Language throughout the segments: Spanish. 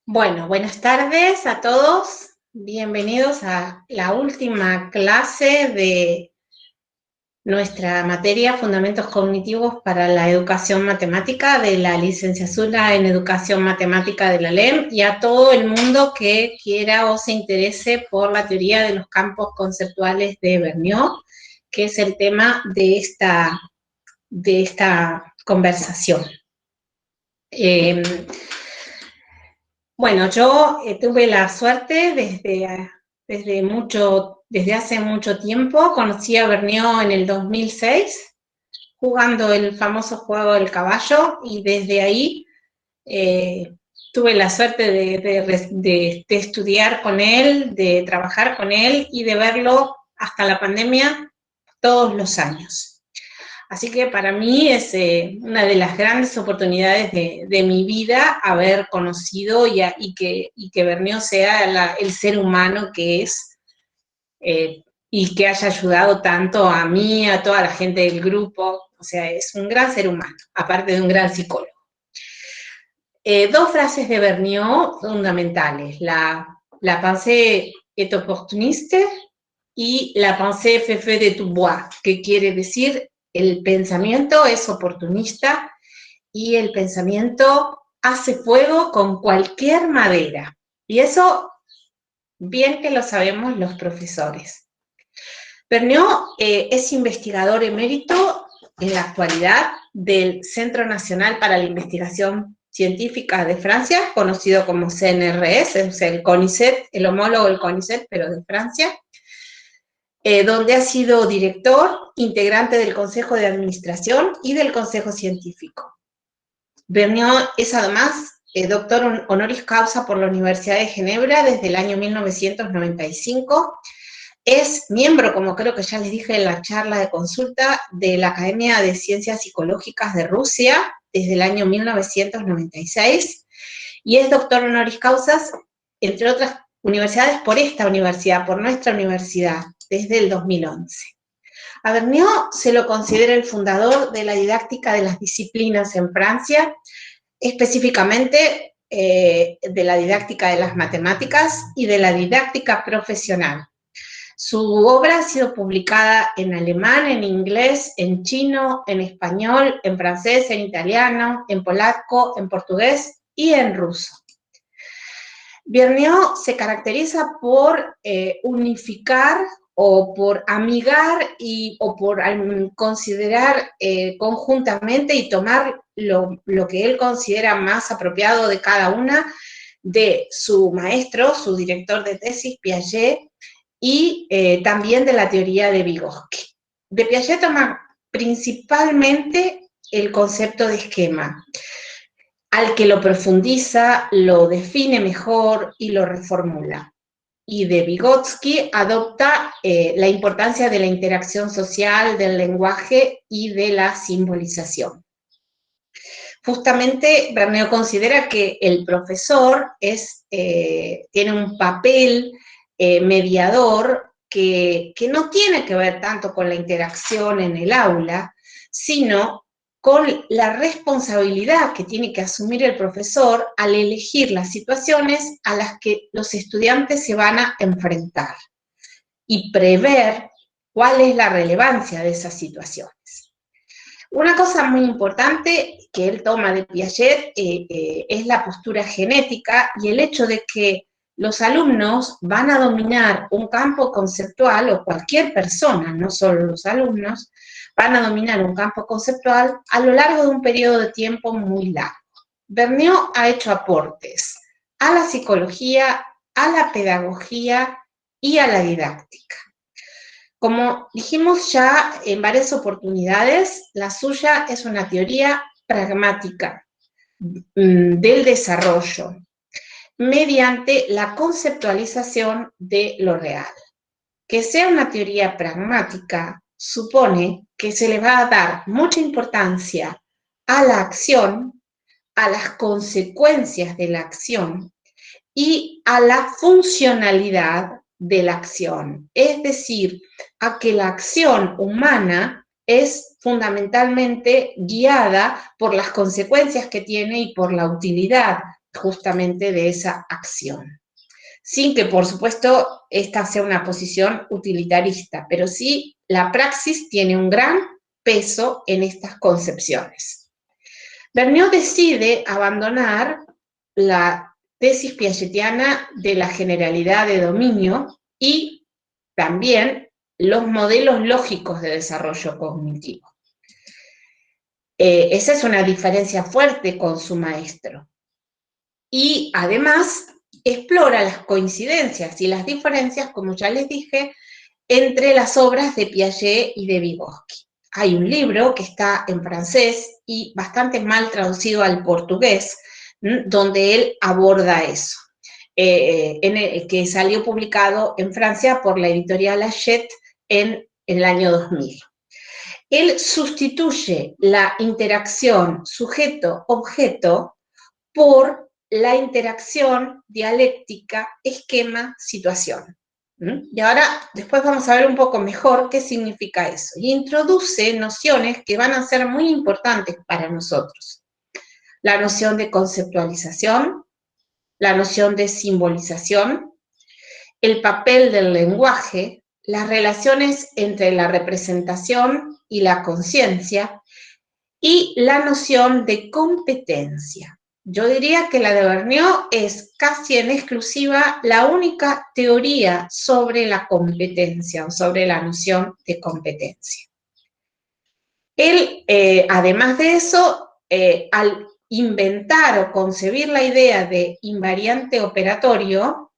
Bueno, buenas tardes a todos. Bienvenidos a la última clase de nuestra materia Fundamentos Cognitivos para la Educación Matemática de la Licenciatura en Educación Matemática de la LEM y a todo el mundo que quiera o se interese por la teoría de los campos conceptuales de Vergniaud, que es el tema de esta conversación. Bueno, yo tuve la suerte desde hace mucho tiempo, conocí a Vergniaud en el 2006, jugando el famoso juego del caballo, y desde ahí tuve la suerte de estudiar con él, de trabajar con él y de verlo hasta la pandemia todos los años. Así que para mí es una de las grandes oportunidades de mi vida haber conocido y que Vergniaud sea el ser humano que es y que haya ayudado tanto a mí, a toda la gente del grupo. O sea, es un gran ser humano, aparte de un gran psicólogo. Dos frases de Vergniaud fundamentales: la pensée est opportuniste y la pensée fait feu de tout bois, que quiere decir el pensamiento es oportunista y el pensamiento hace fuego con cualquier madera. Y eso bien que lo sabemos los profesores. Vergniaud es investigador emérito en la actualidad del Centro Nacional para la Investigación Científica de Francia, conocido como CNRS, o sea, el CONICET, el homólogo del CONICET, pero de Francia, donde ha sido director, integrante del Consejo de Administración y del Consejo Científico. Vergniaud es además doctor honoris causa por la Universidad de Ginebra desde el año 1995. Es miembro, como creo que ya les dije en la charla de consulta, de la Academia de Ciencias Psicológicas de Rusia desde el año 1996 y es doctor honoris causa, entre otras universidades, por esta universidad, por nuestra universidad, desde el 2011. A Vergniaud se lo considera el fundador de la didáctica de las disciplinas en Francia, específicamente de la didáctica de las matemáticas y de la didáctica profesional. Su obra ha sido publicada en alemán, en inglés, en chino, en español, en francés, en italiano, en polaco, en portugués y en ruso. Vergniaud se caracteriza por unificar o por amigar o por considerar conjuntamente y tomar lo que él considera más apropiado de cada una de su maestro, su director de tesis, Piaget, y también de la teoría de Vygotsky. De Piaget toma principalmente el concepto de esquema, al que lo profundiza, lo define mejor y lo reformula. Y de Vygotsky adopta la importancia de la interacción social, del lenguaje y de la simbolización. Justamente Vergniaud considera que el profesor tiene un papel mediador que no tiene que ver tanto con la interacción en el aula, sino con la responsabilidad que tiene que asumir el profesor al elegir las situaciones a las que los estudiantes se van a enfrentar y prever cuál es la relevancia de esas situaciones. Una cosa muy importante que él toma de Piaget es la postura genética y el hecho de que los alumnos van a dominar un campo conceptual, o cualquier persona, no solo los alumnos, van a dominar un campo conceptual a lo largo de un periodo de tiempo muy largo. Vergniaud ha hecho aportes a la psicología, a la pedagogía y a la didáctica. Como dijimos ya en varias oportunidades, la suya es una teoría pragmática del desarrollo mediante la conceptualización de lo real. Que sea una teoría pragmática supone que se le va a dar mucha importancia a la acción, a las consecuencias de la acción y a la funcionalidad de la acción, es decir, a que la acción humana es fundamentalmente guiada por las consecuencias que tiene y por la utilidad justamente de esa acción. Sin que, por supuesto, esta sea una posición utilitarista, pero sí la praxis tiene un gran peso en estas concepciones. Vergniaud decide abandonar la tesis piagetiana de la generalidad de dominio y también los modelos lógicos de desarrollo cognitivo. Esa es una diferencia fuerte con su maestro. Y además explora las coincidencias y las diferencias, como ya les dije, entre las obras de Piaget y de Vygotsky. Hay un libro que está en francés y bastante mal traducido al portugués, donde él aborda eso, que salió publicado en Francia por la editorial Hachette en el año 2000. Él sustituye la interacción sujeto-objeto por la interacción dialéctica esquema-situación. Y ahora, después vamos a ver un poco mejor qué significa eso. Y introduce nociones que van a ser muy importantes para nosotros. La noción de conceptualización, la noción de simbolización, el papel del lenguaje, las relaciones entre la representación y la conciencia, y la noción de competencia. Yo diría que la de Vergniaud es casi en exclusiva la única teoría sobre la competencia o sobre la noción de competencia. Él, además de eso, al inventar o concebir la idea de invariante operatorio,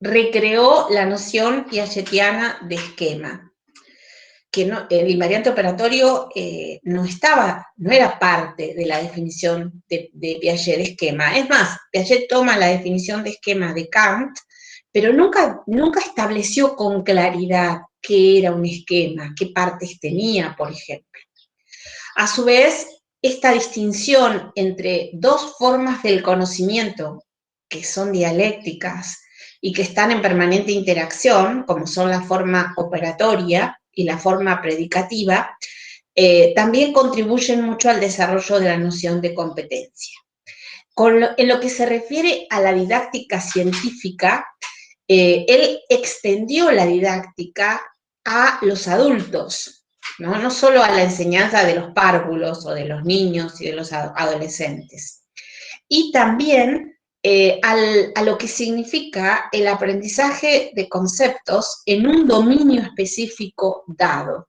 recreó la noción piagetiana de esquema. Que no, el invariante operatorio no era parte de la definición de Piaget de esquema. Es más, Piaget toma la definición de esquema de Kant, pero nunca estableció con claridad qué era un esquema, qué partes tenía, por ejemplo. A su vez, esta distinción entre dos formas del conocimiento, que son dialécticas y que están en permanente interacción, como son la forma operatoria y la forma predicativa, también contribuyen mucho al desarrollo de la noción de competencia. En lo que se refiere a la didáctica científica, él extendió la didáctica a los adultos, no solo a la enseñanza de los párvulos o de los niños y de los adolescentes. Y también a lo que significa el aprendizaje de conceptos en un dominio específico dado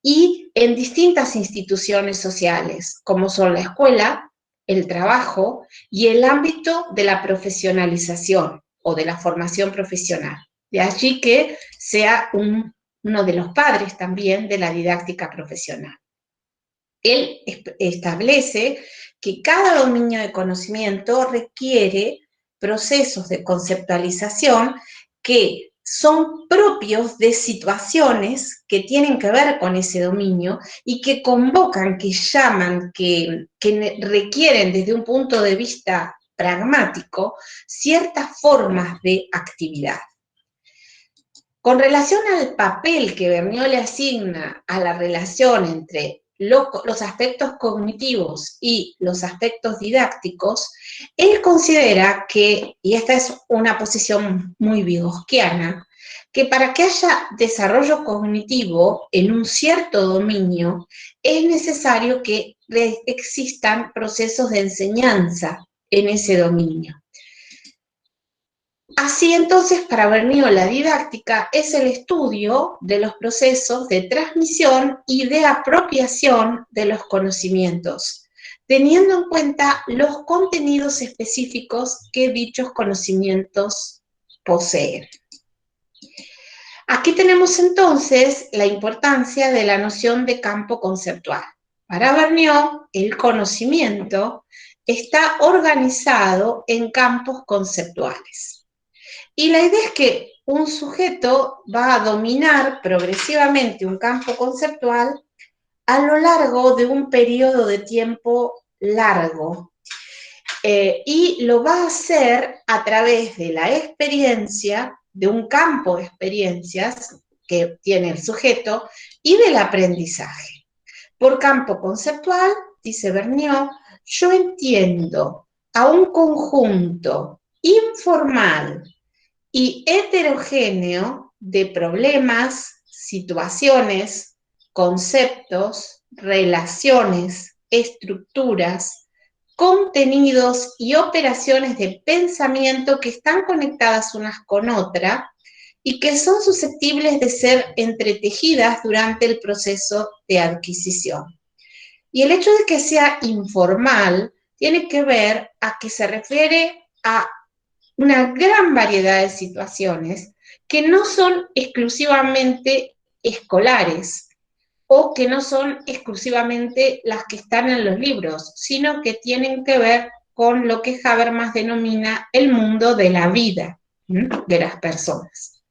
y en distintas instituciones sociales, como son la escuela, el trabajo y el ámbito de la profesionalización o de la formación profesional. De allí que sea uno de los padres también de la didáctica profesional. Él establece que cada dominio de conocimiento requiere procesos de conceptualización que son propios de situaciones que tienen que ver con ese dominio y que convocan, que llaman, que requieren desde un punto de vista pragmático ciertas formas de actividad. Con relación al papel que Vergniaud le asigna a la relación entre los aspectos cognitivos y los aspectos didácticos, él considera que, y esta es una posición muy vygotskiana, que para que haya desarrollo cognitivo en un cierto dominio, es necesario que existan procesos de enseñanza en ese dominio. Así entonces, para Vergniaud, la didáctica es el estudio de los procesos de transmisión y de apropiación de los conocimientos, teniendo en cuenta los contenidos específicos que dichos conocimientos poseen. Aquí tenemos entonces la importancia de la noción de campo conceptual. Para Vergniaud, el conocimiento está organizado en campos conceptuales. Y la idea es que un sujeto va a dominar progresivamente un campo conceptual a lo largo de un periodo de tiempo largo. Y lo va a hacer a través de la experiencia, de un campo de experiencias que tiene el sujeto y del aprendizaje. Por campo conceptual, dice Vergniaud, yo entiendo a un conjunto informal y heterogéneo de problemas, situaciones, conceptos, relaciones, estructuras, contenidos y operaciones de pensamiento que están conectadas unas con otras y que son susceptibles de ser entretejidas durante el proceso de adquisición. Y el hecho de que sea informal tiene que ver a que se refiere a una gran variedad de situaciones que no son exclusivamente escolares o que no son exclusivamente las que están en los libros, sino que tienen que ver con lo que Habermas denomina el mundo de la vida de las personas.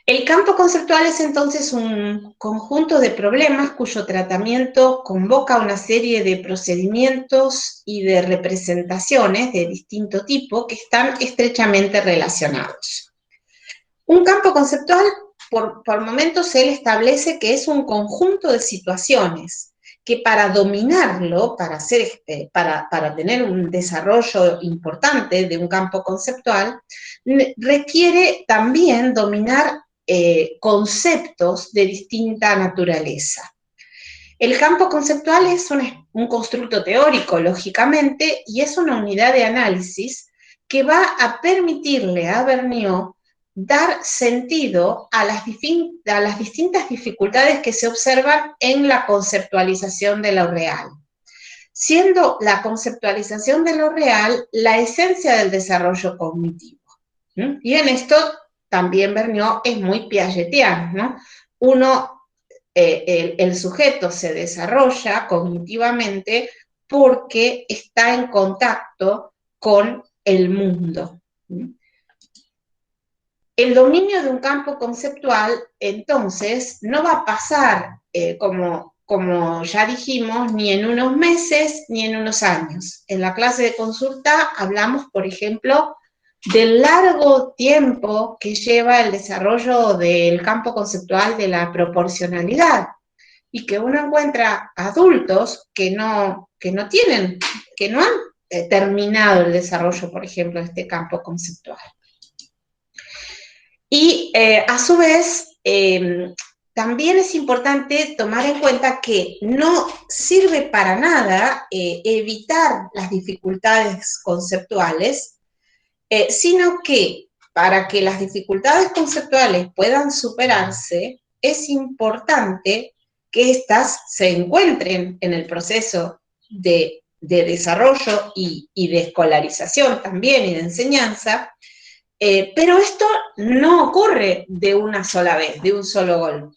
El campo conceptual es entonces un conjunto de problemas cuyo tratamiento convoca una serie de procedimientos y de representaciones de distinto tipo que están estrechamente relacionados. Un campo conceptual, por momentos, él establece que es un conjunto de situaciones que para dominarlo, para tener un desarrollo importante de un campo conceptual, requiere también dominar conceptos de distinta naturaleza. El campo conceptual es un constructo teórico, lógicamente, y es una unidad de análisis que va a permitirle a Vergniaud dar sentido a las distintas dificultades que se observan en la conceptualización de lo real, siendo la conceptualización de lo real la esencia del desarrollo cognitivo. Y en esto también Vergniaud es muy piagetiano, ¿no? El sujeto se desarrolla cognitivamente porque está en contacto con el mundo. El dominio de un campo conceptual, entonces, no va a pasar, como ya dijimos, ni en unos meses ni en unos años. En la clase de consulta hablamos, por ejemplo, del largo tiempo que lleva el desarrollo del campo conceptual de la proporcionalidad y que uno encuentra adultos que no han terminado el desarrollo, por ejemplo, de este campo conceptual. Y a su vez, también es importante tomar en cuenta que no sirve para nada evitar las dificultades conceptuales, sino que para que las dificultades conceptuales puedan superarse, es importante que éstas se encuentren en el proceso de desarrollo y de escolarización también y de enseñanza, pero esto no ocurre de una sola vez, de un solo golpe.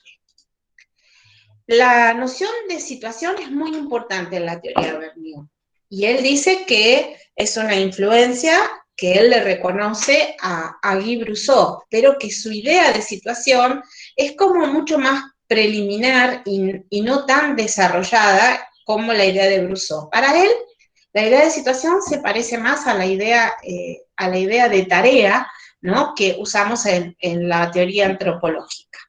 La noción de situación es muy importante en la teoría de Vergniaud, y él dice que es una influencia que él le reconoce a Guy Brousseau, pero que su idea de situación es como mucho más preliminar y no tan desarrollada como la idea de Brousseau. Para él, la idea de situación se parece más a la idea de tarea, ¿no?, que usamos en la teoría antropológica.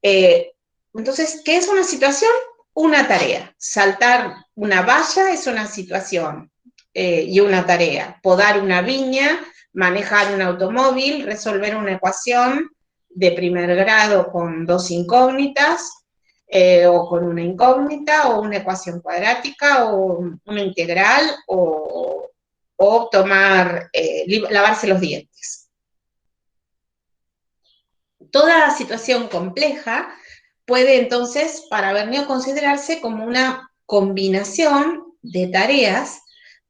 Entonces, ¿qué es una situación? Una tarea. Saltar una valla es una situación y una tarea. Podar una viña, manejar un automóvil, resolver una ecuación de primer grado con dos incógnitas, o con una incógnita, o una ecuación cuadrática, o una integral, o lavarse los dientes. Toda situación compleja puede entonces, para Vergniaud, considerarse como una combinación de tareas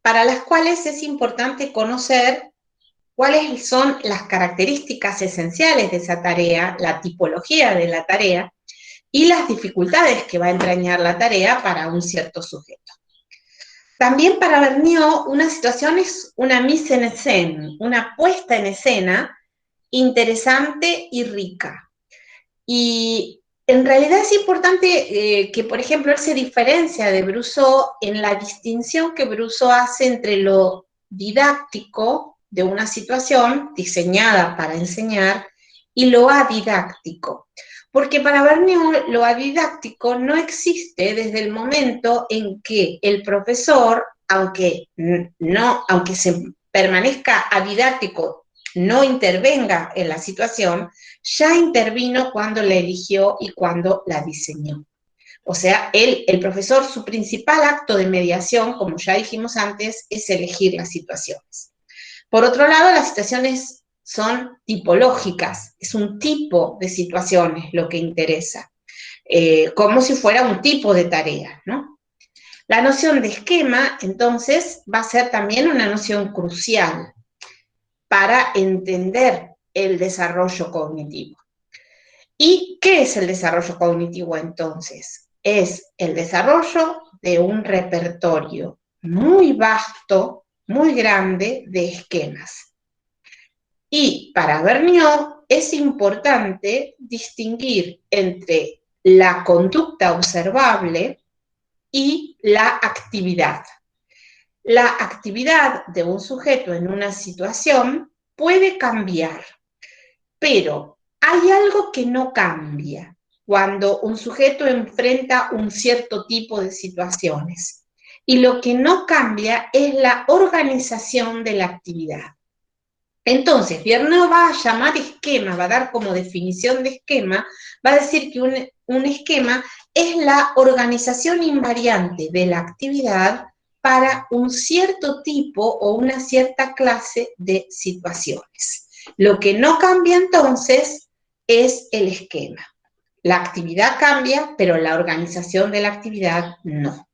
para las cuales es importante conocer cuáles son las características esenciales de esa tarea, la tipología de la tarea y las dificultades que va a entrañar la tarea para un cierto sujeto. También para Vergniaud, una situación es una mise en scène, una puesta en escena interesante y rica. Y en realidad es importante que, por ejemplo, él se diferencia de Brousseau en la distinción que Brousseau hace entre lo didáctico de una situación diseñada para enseñar y lo adidáctico. Porque para Vergniaud lo adidáctico no existe desde el momento en que el profesor, aunque se permanezca adidáctico, no intervenga en la situación, ya intervino cuando la eligió y cuando la diseñó. O sea, el profesor, su principal acto de mediación, como ya dijimos antes, es elegir las situaciones. Por otro lado, las situaciones son tipológicas, es un tipo de situaciones lo que interesa, como si fuera un tipo de tarea, ¿no? La noción de esquema, entonces, va a ser también una noción crucial para entender el desarrollo cognitivo. ¿Y qué es el desarrollo cognitivo entonces? Es el desarrollo de un repertorio muy vasto, muy grande de esquemas. Y para Vergniaud es importante distinguir entre la conducta observable y la actividad. La actividad de un sujeto en una situación puede cambiar, pero hay algo que no cambia cuando un sujeto enfrenta un cierto tipo de situaciones. Y lo que no cambia es la organización de la actividad. Entonces, Vergniaud va a llamar esquema, va a dar como definición de esquema, va a decir que un esquema es la organización invariante de la actividad para un cierto tipo o una cierta clase de situaciones. Lo que no cambia entonces es el esquema. La actividad cambia, pero la organización de la actividad no.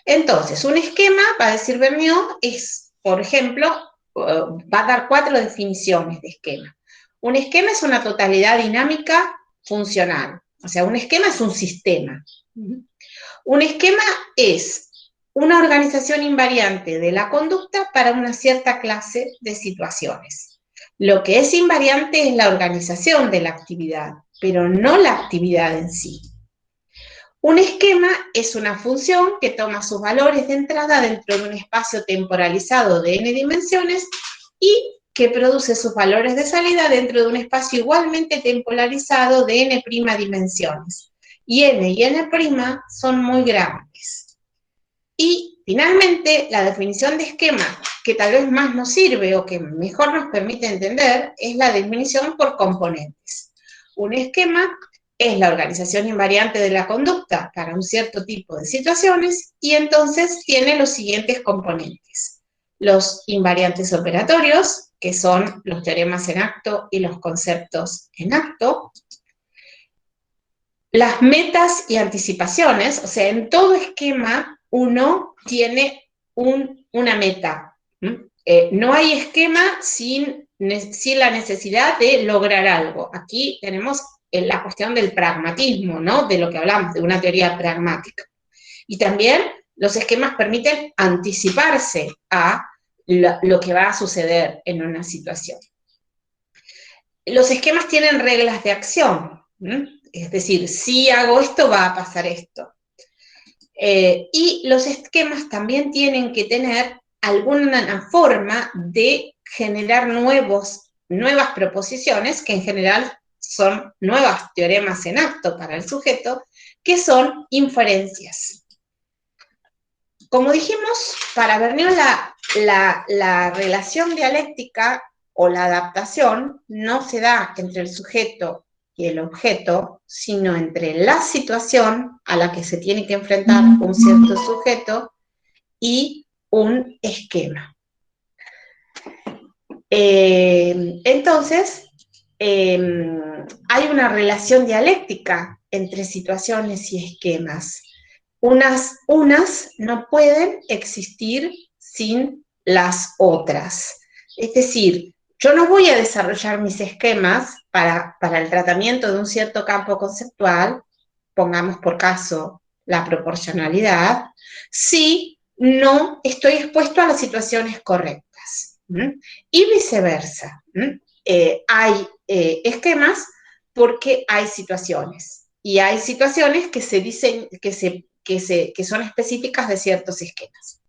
Entonces, un esquema, va a decir Vergniaud, es, por ejemplo, va a dar 4 definiciones de esquema. Un esquema es una totalidad dinámica funcional. O sea, un esquema es un sistema. Un esquema es una organización invariante de la conducta para una cierta clase de situaciones. Lo que es invariante es la organización de la actividad, pero no la actividad en sí. Un esquema es una función que toma sus valores de entrada dentro de un espacio temporalizado de n dimensiones y que produce sus valores de salida dentro de un espacio igualmente temporalizado de n' dimensiones. Y n son muy grandes. Y finalmente, la definición de esquema que tal vez más nos sirve o que mejor nos permite entender es la definición por componentes. Un esquema es la organización invariante de la conducta para un cierto tipo de situaciones y entonces tiene los siguientes componentes. Los invariantes operatorios, que son los teoremas en acto y los conceptos en acto. Las metas y anticipaciones, o sea, en todo esquema uno tiene una meta. No hay esquema sin la necesidad de lograr algo. Aquí tenemos la cuestión del pragmatismo, ¿no? De lo que hablamos, de una teoría pragmática. Y también los esquemas permiten anticiparse a lo que va a suceder en una situación. Los esquemas tienen reglas de acción, es decir, si hago esto, va a pasar esto. Y los esquemas también tienen que tener alguna forma de generar nuevas proposiciones, que en general son nuevos teoremas en acto para el sujeto, que son inferencias. Como dijimos, para Vergniaud la relación dialéctica o la adaptación no se da entre el sujeto y el objeto, sino entre la situación a la que se tiene que enfrentar un cierto sujeto y un esquema. Entonces, hay una relación dialéctica entre situaciones y esquemas. Unas no pueden existir sin las otras. Es decir, yo no voy a desarrollar mis esquemas para el tratamiento de un cierto campo conceptual, pongamos por caso la proporcionalidad, si no estoy expuesto a las situaciones correctas. Y viceversa. Hay esquemas porque hay situaciones. Y hay situaciones que se dicen, que son específicas de ciertos esquemas.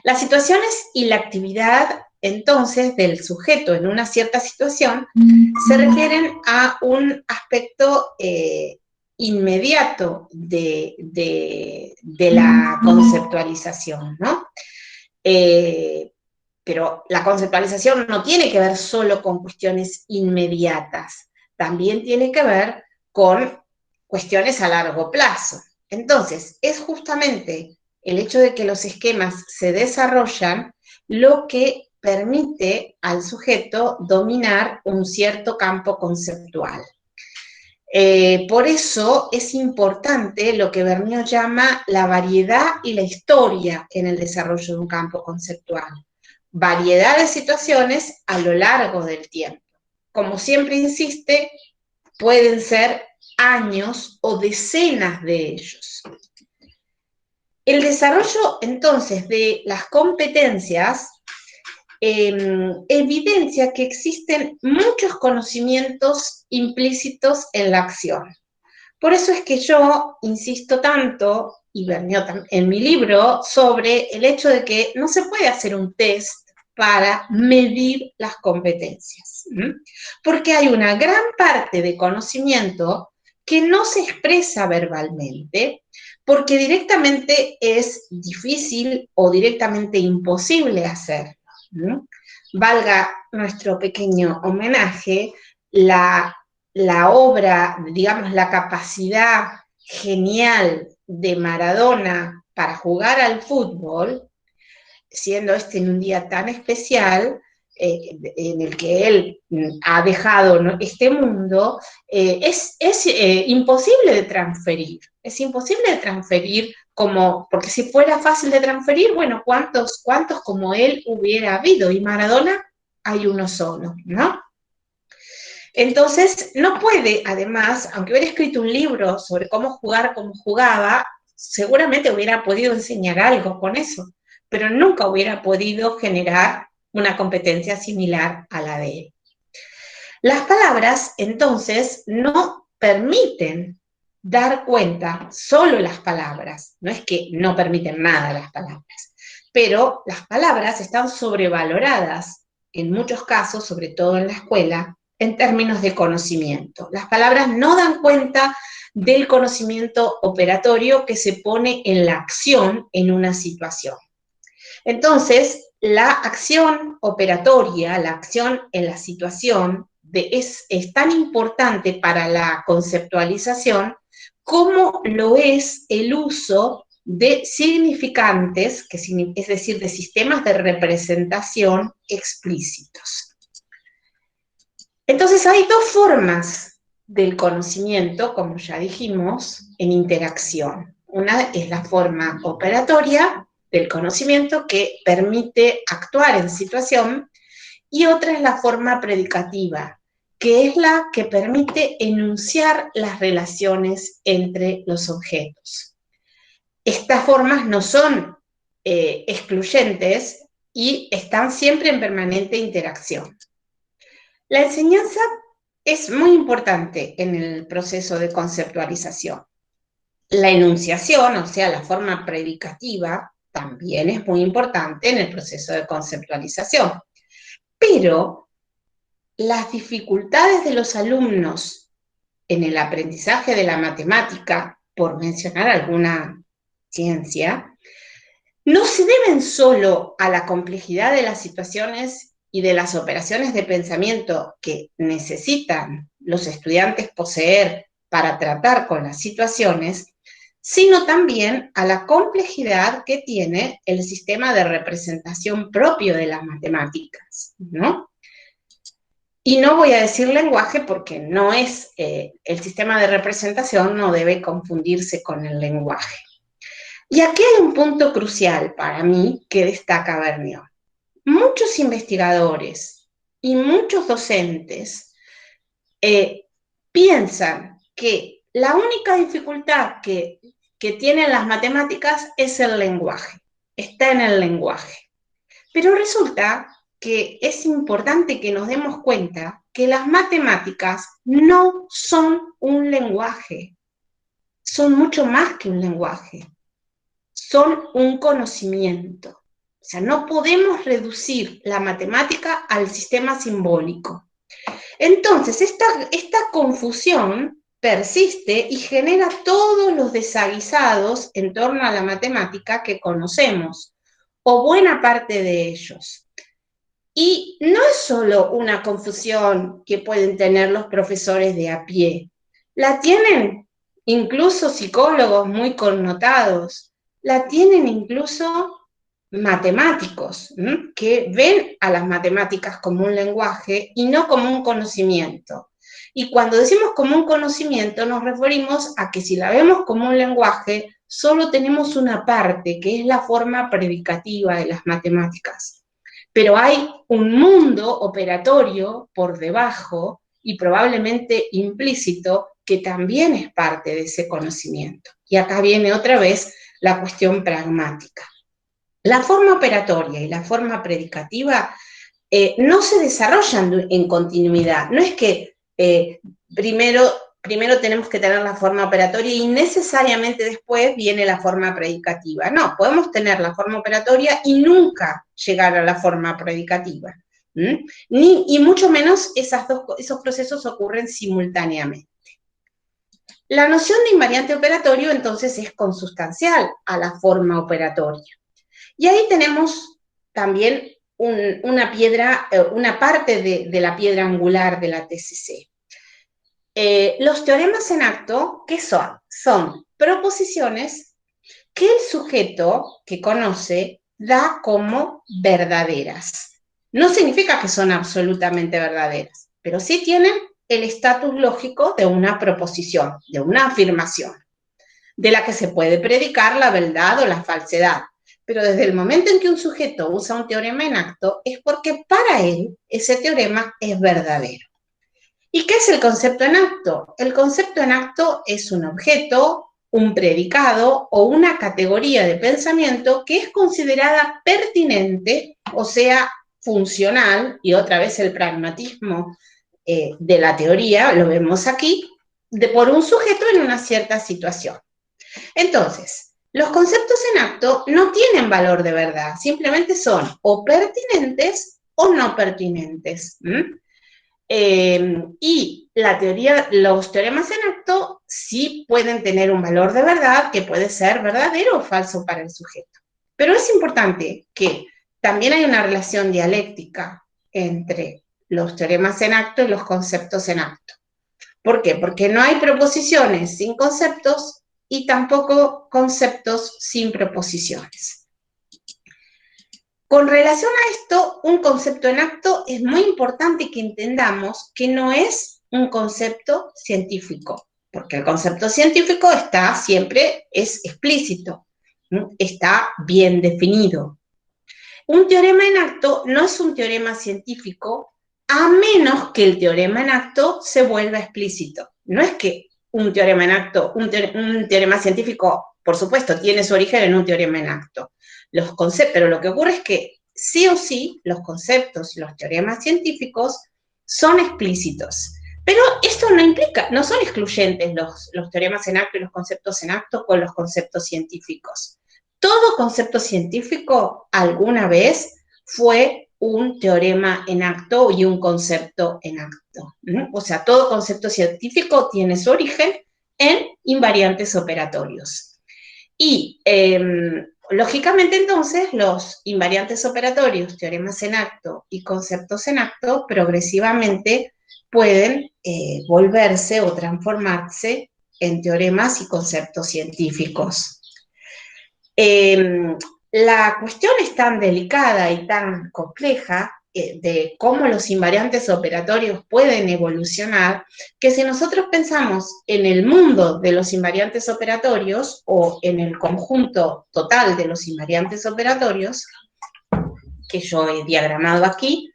Las situaciones y la actividad entonces, del sujeto en una cierta situación, se refieren a un aspecto inmediato de la conceptualización, ¿no? Pero la conceptualización no tiene que ver solo con cuestiones inmediatas, también tiene que ver con cuestiones a largo plazo. Entonces, es justamente el hecho de que los esquemas se desarrollan lo que permite al sujeto dominar un cierto campo conceptual. Por eso es importante lo que Vergniaud llama la variedad y la historia en el desarrollo de un campo conceptual. Variedad de situaciones a lo largo del tiempo. Como siempre insiste, pueden ser años o decenas de ellos. El desarrollo, entonces, de las competencias evidencia que existen muchos conocimientos implícitos en la acción. Por eso es que yo insisto tanto, y Vergniaud en mi libro, sobre el hecho de que no se puede hacer un test para medir las competencias, porque hay una gran parte de conocimiento que no se expresa verbalmente, porque directamente es difícil o directamente imposible hacerlo. Valga nuestro pequeño homenaje, la obra, digamos, la capacidad genial de Maradona para jugar al fútbol, siendo este en un día tan especial, en el que él ha dejado, ¿no?, este mundo, es imposible de transferir. Es imposible de transferir porque si fuera fácil de transferir, bueno, ¿cuántos como él hubiera habido? Y Maradona hay uno solo, ¿no? Entonces, no puede, además, aunque hubiera escrito un libro sobre cómo jugar como jugaba, seguramente hubiera podido enseñar algo con eso, pero nunca hubiera podido generar una competencia similar a la de él. Las palabras, entonces, no permiten dar cuenta, solo las palabras, no es que no permiten nada las palabras, pero las palabras están sobrevaloradas en muchos casos, sobre todo en la escuela, en términos de conocimiento. Las palabras no dan cuenta del conocimiento operatorio que se pone en la acción en una situación. Entonces, la acción operatoria, la acción en la situación, es tan importante para la conceptualización como lo es el uso de significantes, es decir, de sistemas de representación explícitos. Entonces hay dos formas del conocimiento, como ya dijimos, en interacción. Una es la forma operatoria del conocimiento que permite actuar en situación, y otra es la forma predicativa, que es la que permite enunciar las relaciones entre los objetos. Estas formas no son excluyentes y están siempre en permanente interacción. La enseñanza es muy importante en el proceso de conceptualización. La enunciación, o sea, la forma predicativa, también es muy importante en el proceso de conceptualización. Pero las dificultades de los alumnos en el aprendizaje de la matemática, por mencionar alguna ciencia, no se deben solo a la complejidad de las situaciones y de las operaciones de pensamiento que necesitan los estudiantes poseer para tratar con las situaciones, sino también a la complejidad que tiene el sistema de representación propio de las matemáticas, ¿no? Y no voy a decir lenguaje porque no es, el sistema de representación no debe confundirse con el lenguaje. Y aquí hay un punto crucial para mí que destaca Vergniaud. Muchos investigadores y muchos docentes piensan que la única dificultad que tienen las matemáticas es el lenguaje, está en el lenguaje. Pero resulta que es importante que nos demos cuenta que las matemáticas no son un lenguaje, son mucho más que un lenguaje, son un conocimiento. O sea, no podemos reducir la matemática al sistema simbólico. Entonces, esta confusión persiste y genera todos los desaguisados en torno a la matemática que conocemos, o buena parte de ellos. Y no es solo una confusión que pueden tener los profesores de a pie, la tienen incluso psicólogos muy connotados, la tienen incluso matemáticos, que ven a las matemáticas como un lenguaje y no como un conocimiento. Y cuando decimos como un conocimiento nos referimos a que si la vemos como un lenguaje, solo tenemos una parte, que es la forma predicativa de las matemáticas. Pero hay un mundo operatorio por debajo y probablemente implícito que también es parte de ese conocimiento. Y acá viene otra vez la cuestión pragmática. La forma operatoria y la forma predicativa no se desarrollan en continuidad. No es que primero tenemos que tener la forma operatoria y necesariamente después viene la forma predicativa. No, podemos tener la forma operatoria y nunca llegar a la forma predicativa. Y mucho menos esos procesos ocurren simultáneamente. La noción de invariante operatorio entonces es consustancial a la forma operatoria. Y ahí tenemos también una parte de la piedra angular de la TCC. Los teoremas en acto, ¿qué son? Son proposiciones que el sujeto que conoce da como verdaderas. No significa que son absolutamente verdaderas, pero sí tienen el estatus lógico de una proposición, de una afirmación, de la que se puede predicar la verdad o la falsedad. Pero desde el momento en que un sujeto usa un teorema en acto, es porque para él ese teorema es verdadero. ¿Y qué es el concepto en acto? El concepto en acto es un objeto, un predicado o una categoría de pensamiento que es considerada pertinente, o sea, funcional, y otra vez el pragmatismo de la teoría, lo vemos aquí, por un sujeto en una cierta situación. Entonces, los conceptos en acto no tienen valor de verdad, simplemente son o pertinentes o no pertinentes. Y los teoremas en acto sí pueden tener un valor de verdad que puede ser verdadero o falso para el sujeto. Pero es importante que también hay una relación dialéctica entre los teoremas en acto y los conceptos en acto. ¿Por qué? Porque no hay proposiciones sin conceptos y tampoco conceptos sin proposiciones. Con relación a esto, un concepto en acto es muy importante que entendamos que no es un concepto científico, porque el concepto científico es explícito, está bien definido. Un teorema en acto no es un teorema científico a menos que el teorema en acto se vuelva explícito. No es que un teorema en acto, un teorema científico, por supuesto, tiene su origen en un teorema en acto. Pero lo que ocurre es que sí o sí los conceptos y los teoremas científicos son explícitos. Pero esto no implica, no son excluyentes los teoremas en acto y los conceptos en acto con los conceptos científicos. Todo concepto científico alguna vez fue un teorema en acto y un concepto en acto. O sea, todo concepto científico tiene su origen en invariantes operatorios. Y lógicamente entonces los invariantes operatorios, teoremas en acto y conceptos en acto progresivamente pueden volverse o transformarse en teoremas y conceptos científicos. La cuestión es tan delicada y tan compleja de cómo los invariantes operatorios pueden evolucionar, que si nosotros pensamos en el mundo de los invariantes operatorios o en el conjunto total de los invariantes operatorios, que yo he diagramado aquí,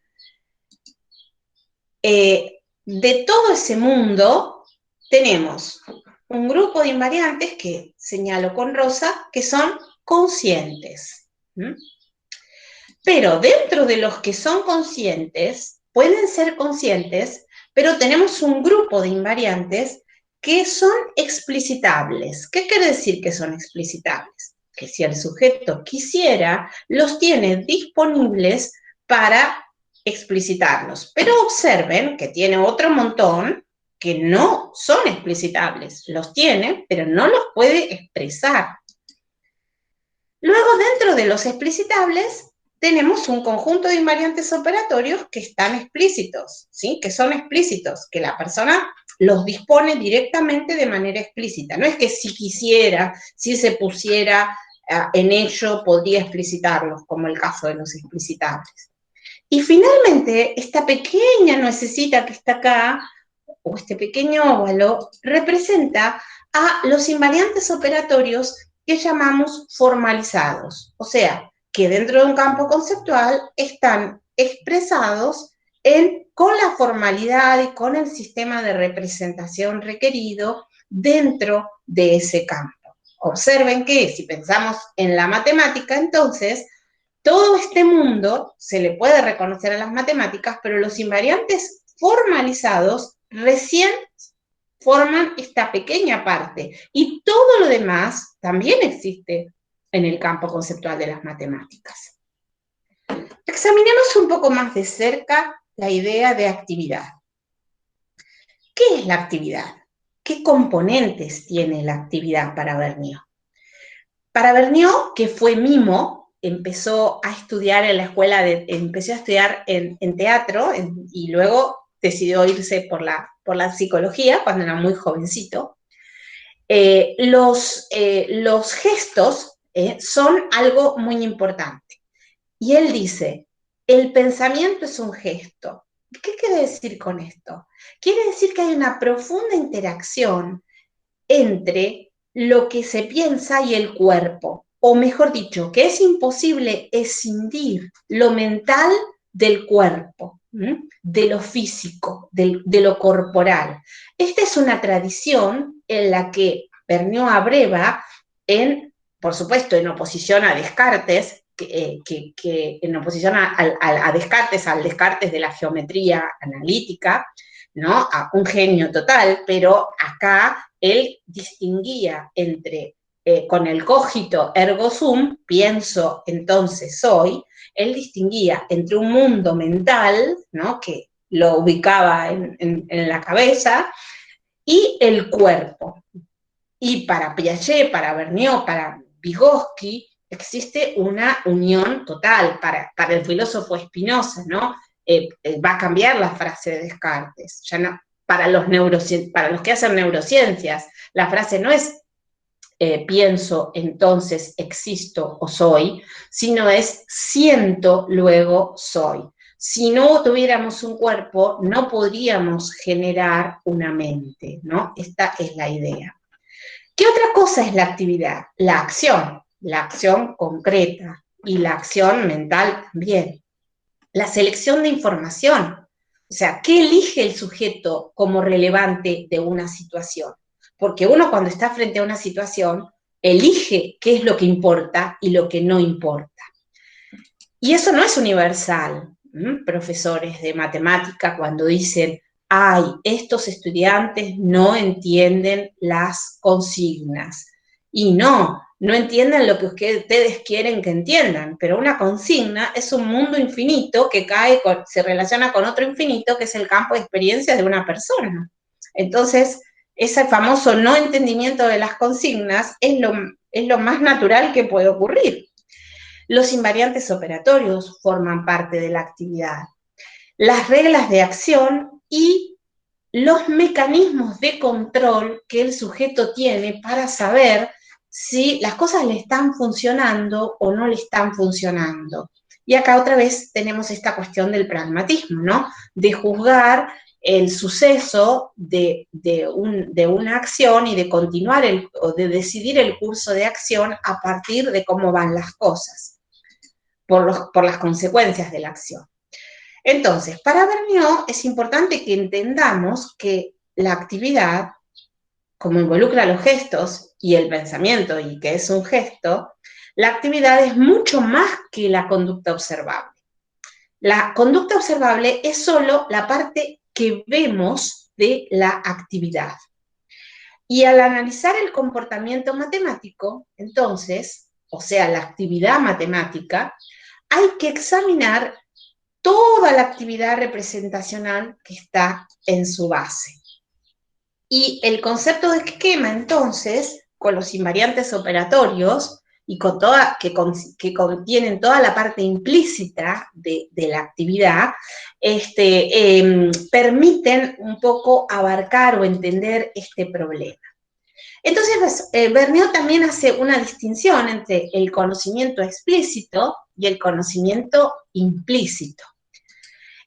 de todo ese mundo tenemos un grupo de invariantes que señalo con rosa, que son conscientes. Pero dentro de los que son conscientes, pueden ser conscientes, pero tenemos un grupo de invariantes que son explicitables. ¿Qué quiere decir que son explicitables? que si el sujeto quisiera, los tiene disponibles para explicitarlos. Pero observen que tiene otro montón que no son explicitables. Los tiene, pero no los puede expresar. Luego, dentro de los explicitables, tenemos un conjunto de invariantes operatorios que están explícitos, ¿sí? Que son explícitos, que la persona los dispone directamente de manera explícita. No es que si quisiera, si se pusiera en ello, podría explicitarlos, como el caso de los explicitables. Y finalmente, esta pequeña nuececita que está acá, o este pequeño óvalo, representa a los invariantes operatorios que llamamos formalizados, o sea, que dentro de un campo conceptual están expresados con la formalidad y con el sistema de representación requerido dentro de ese campo. Observen que si pensamos en la matemática, entonces, todo este mundo se le puede reconocer a las matemáticas, pero los invariantes formalizados recién forman esta pequeña parte y todo lo demás también existe en el campo conceptual de las matemáticas. Examinemos un poco más de cerca la idea de actividad. ¿Qué es la actividad? ¿Qué componentes tiene la actividad para Vergniaud? Para Vergniaud, que fue mimo, empezó a estudiar en la escuela, empezó a estudiar en teatro y luego decidió irse por la psicología cuando era muy jovencito. Los gestos son algo muy importante. Y él dice, el pensamiento es un gesto. ¿Qué quiere decir con esto? Quiere decir que hay una profunda interacción entre lo que se piensa y el cuerpo, o mejor dicho, que es imposible escindir lo mental del cuerpo, de lo físico, de lo corporal. Esta es una tradición en la que Vergniaud abreva, por supuesto, en oposición a Descartes, en oposición a Descartes, al Descartes de la geometría analítica, ¿no? A un genio total, pero acá él distinguía entre, con el cogito ergo sum, pienso, entonces soy, él distinguía entre un mundo mental, ¿no? Que lo ubicaba en la cabeza, y el cuerpo. Y para Piaget, para Vergniaud, para Vygotsky, existe una unión total. Para el filósofo Spinoza, ¿no? Va a cambiar la frase de Descartes. Ya no, para los que hacen neurociencias, la frase no es pienso, entonces existo o soy, sino es siento, luego soy. Si no tuviéramos un cuerpo, no podríamos generar una mente, ¿no? Esta es la idea. ¿Qué otra cosa es la actividad? La acción concreta y la acción mental también. La selección de información, o sea, ¿qué elige el sujeto como relevante de una situación? Porque uno cuando está frente a una situación, elige qué es lo que importa y lo que no importa. Y eso no es universal. Profesores de matemática cuando dicen, ay, estos estudiantes no entienden las consignas. Y no entienden lo que ustedes quieren que entiendan, pero una consigna es un mundo infinito que se relaciona con otro infinito que es el campo de experiencia de una persona. Entonces, ese famoso no entendimiento de las consignas es lo más natural que puede ocurrir. Los invariantes operatorios forman parte de la actividad. Las reglas de acción y los mecanismos de control que el sujeto tiene para saber si las cosas le están funcionando o no le están funcionando. Y acá otra vez tenemos esta cuestión del pragmatismo, ¿no? De juzgar el suceso de una acción y de continuar o de decidir el curso de acción a partir de cómo van las cosas, por las consecuencias de la acción. Entonces, para Vergniaud es importante que entendamos que la actividad, como involucra los gestos y el pensamiento, y que es un gesto, la actividad es mucho más que la conducta observable. La conducta observable es solo la parte que vemos de la actividad. Y al analizar el comportamiento matemático, entonces, o sea, la actividad matemática, hay que examinar toda la actividad representacional que está en su base. Y el concepto de esquema, entonces, con los invariantes operatorios y con que contienen toda la parte implícita de la actividad, permiten un poco abarcar o entender este problema. Entonces, Vergniaud también hace una distinción entre el conocimiento explícito y el conocimiento implícito.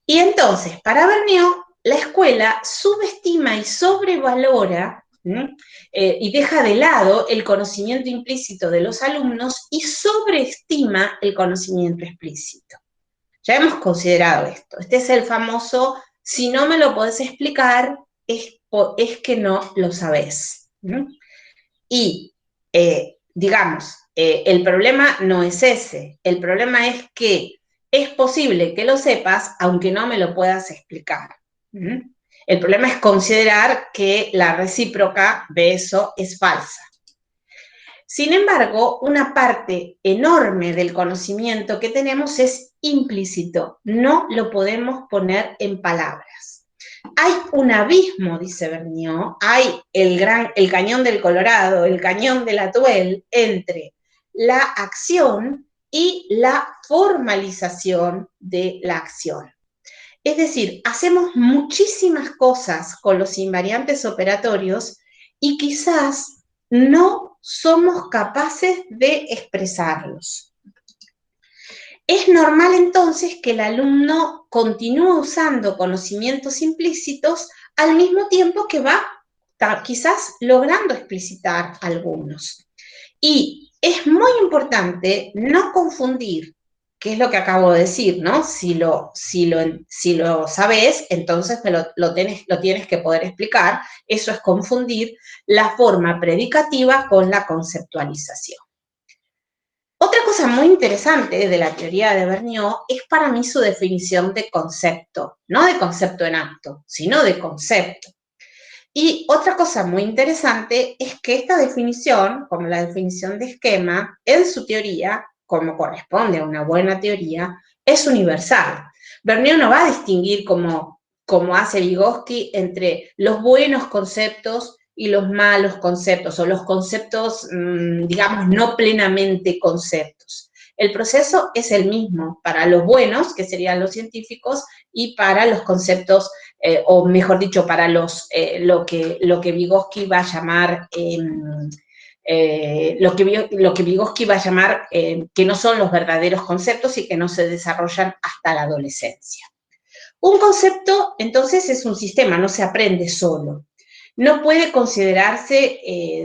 Y entonces, para Vergniaud, la escuela subestima y sobrevalora y deja de lado el conocimiento implícito de los alumnos y sobreestima el conocimiento explícito. Ya hemos considerado esto. Este es el famoso, si no me lo podés explicar, es que no lo sabés. Y, digamos, el problema no es ese. El problema es que es posible que lo sepas, aunque no me lo puedas explicar. El problema es considerar que la recíproca de eso es falsa. Sin embargo, una parte enorme del conocimiento que tenemos es implícito, no lo podemos poner en palabras. Hay un abismo, dice Vergniaud, hay el cañón del Colorado, el cañón del Atuel, entre la acción y la formalización de la acción. Es decir, hacemos muchísimas cosas con los invariantes operatorios y quizás no somos capaces de expresarlos. Es normal entonces que el alumno continúe usando conocimientos implícitos al mismo tiempo que va quizás logrando explicitar algunos. Y es muy importante no confundir, que es lo que acabo de decir, ¿no? Si lo sabes, entonces lo tienes que poder explicar. Eso es confundir la forma predicativa con la conceptualización. Otra cosa muy interesante de la teoría de Vergniaud es para mí su definición de concepto, no de concepto en acto, sino de concepto. Y otra cosa muy interesante es que esta definición, como la definición de esquema, en su teoría, como corresponde a una buena teoría, es universal. Vergniaud no va a distinguir como hace Vygotsky entre los buenos conceptos y los malos conceptos, o los conceptos, digamos, no plenamente conceptos. El proceso es el mismo para los buenos, que serían los científicos, y para los conceptos, o mejor dicho, para lo que Vygotsky va a llamar, lo que Vygotsky va a llamar que no son los verdaderos conceptos y que no se desarrollan hasta la adolescencia. Un concepto, entonces, es un sistema, no se aprende solo. No puede considerarse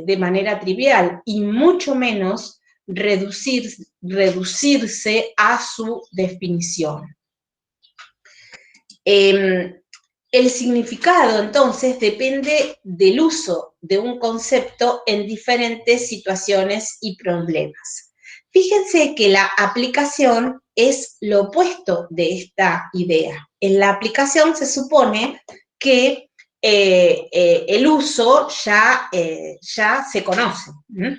de manera trivial y mucho menos reducirse a su definición. El significado, entonces, depende del uso de un concepto en diferentes situaciones y problemas. Fíjense que la aplicación es lo opuesto de esta idea. En la aplicación se supone que el uso ya se conoce.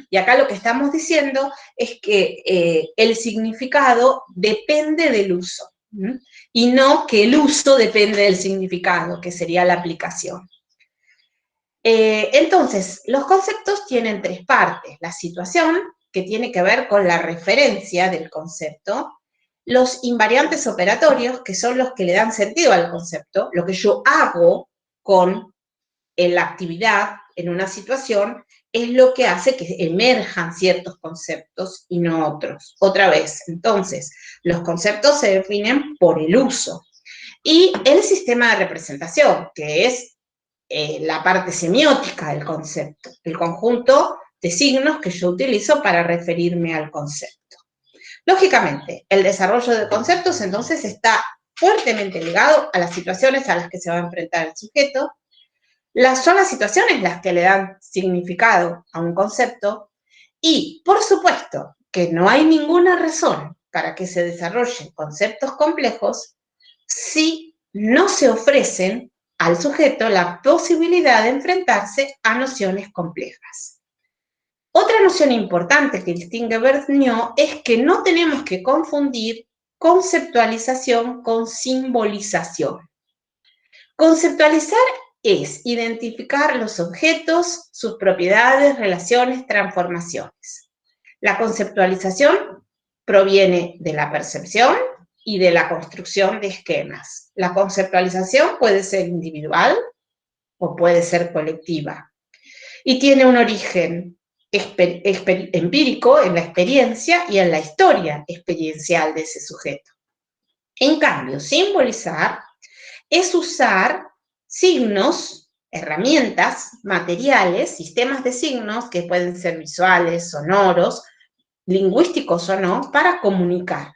Y acá lo que estamos diciendo es que el significado depende del uso. Y no que el uso depende del significado, que sería la aplicación. Entonces, los conceptos tienen tres partes. La situación, que tiene que ver con la referencia del concepto. Los invariantes operatorios, que son los que le dan sentido al concepto, lo que yo hago con la actividad en una situación, es lo que hace que emerjan ciertos conceptos y no otros. Otra vez, entonces, los conceptos se definen por el uso. Y el sistema de representación, que es la parte semiótica del concepto, el conjunto de signos que yo utilizo para referirme al concepto. Lógicamente, el desarrollo de conceptos entonces está fuertemente ligado a las situaciones a las que se va a enfrentar el sujeto. Son las situaciones las que le dan significado a un concepto y, por supuesto, que no hay ninguna razón para que se desarrollen conceptos complejos si no se ofrecen al sujeto la posibilidad de enfrentarse a nociones complejas. Otra noción importante que distingue Vergniaud es que no tenemos que confundir conceptualización con simbolización. Conceptualizar es identificar los objetos, sus propiedades, relaciones, transformaciones. La conceptualización proviene de la percepción y de la construcción de esquemas. La conceptualización puede ser individual o puede ser colectiva y tiene un origen empírico en la experiencia y en la historia experiencial de ese sujeto. En cambio, simbolizar es usar signos, herramientas, materiales, sistemas de signos que pueden ser visuales, sonoros, lingüísticos o no, para comunicar.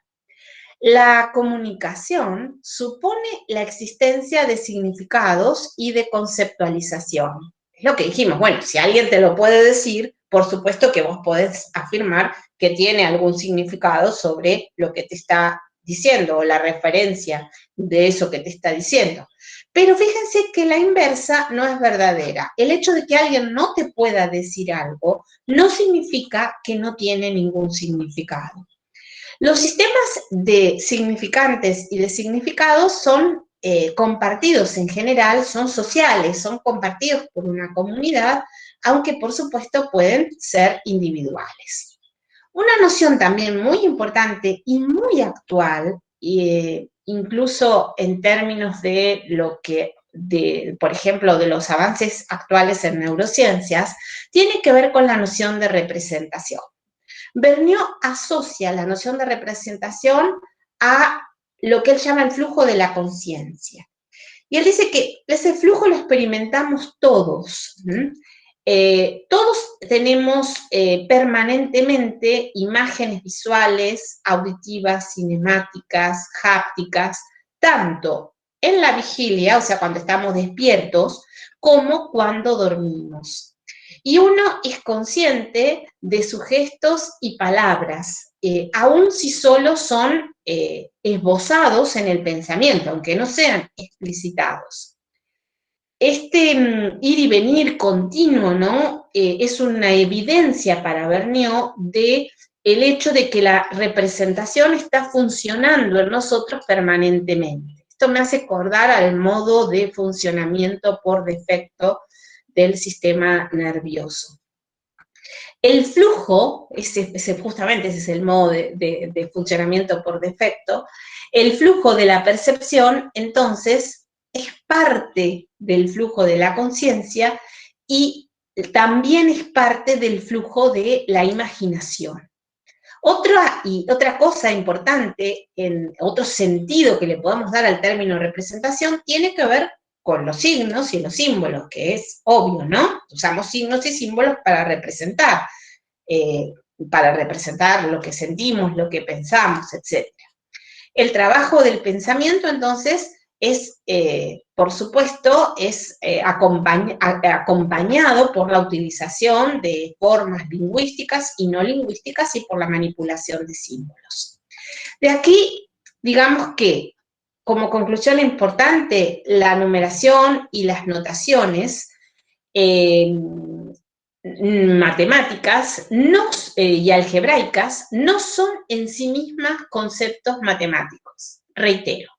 La comunicación supone la existencia de significados y de conceptualización. Es lo que dijimos, bueno, si alguien te lo puede decir, por supuesto que vos podés afirmar que tiene algún significado sobre lo que te está diciendo o la referencia de eso que te está diciendo. Pero fíjense que la inversa no es verdadera. El hecho de que alguien no te pueda decir algo no significa que no tiene ningún significado. Los sistemas de significantes y de significados son compartidos en general, son sociales, son compartidos por una comunidad, aunque por supuesto pueden ser individuales. Una noción también muy importante y muy actual, incluso en términos de lo que, por ejemplo, de los avances actuales en neurociencias, tiene que ver con la noción de representación. Vergniaud asocia la noción de representación a lo que él llama el flujo de la conciencia. Y él dice que ese flujo lo experimentamos todos. Todos tenemos permanentemente imágenes visuales, auditivas, cinemáticas, hápticas, tanto en la vigilia, o sea, cuando estamos despiertos, como cuando dormimos. Y uno es consciente de sus gestos y palabras, aun si solo son esbozados en el pensamiento, aunque no sean explicitados. Este ir y venir continuo, ¿no? Es una evidencia para Vergniaud de el hecho de que la representación está funcionando en nosotros permanentemente. Esto me hace acordar al modo de funcionamiento por defecto del sistema nervioso. El flujo, justamente ese es el modo de funcionamiento por defecto, el flujo de la percepción, entonces, es parte del flujo de la conciencia y también es parte del flujo de la imaginación. Otra cosa importante, otro sentido que le podemos dar al término representación, tiene que ver con los signos y los símbolos, que es obvio, ¿no? Usamos signos y símbolos para representar lo que sentimos, lo que pensamos, etc. El trabajo del pensamiento, entonces, es, por supuesto, es acompañado por la utilización de formas lingüísticas y no lingüísticas y por la manipulación de símbolos. De aquí, digamos que, como conclusión importante, la numeración y las notaciones matemáticas y algebraicas no son en sí mismas conceptos matemáticos. Reitero,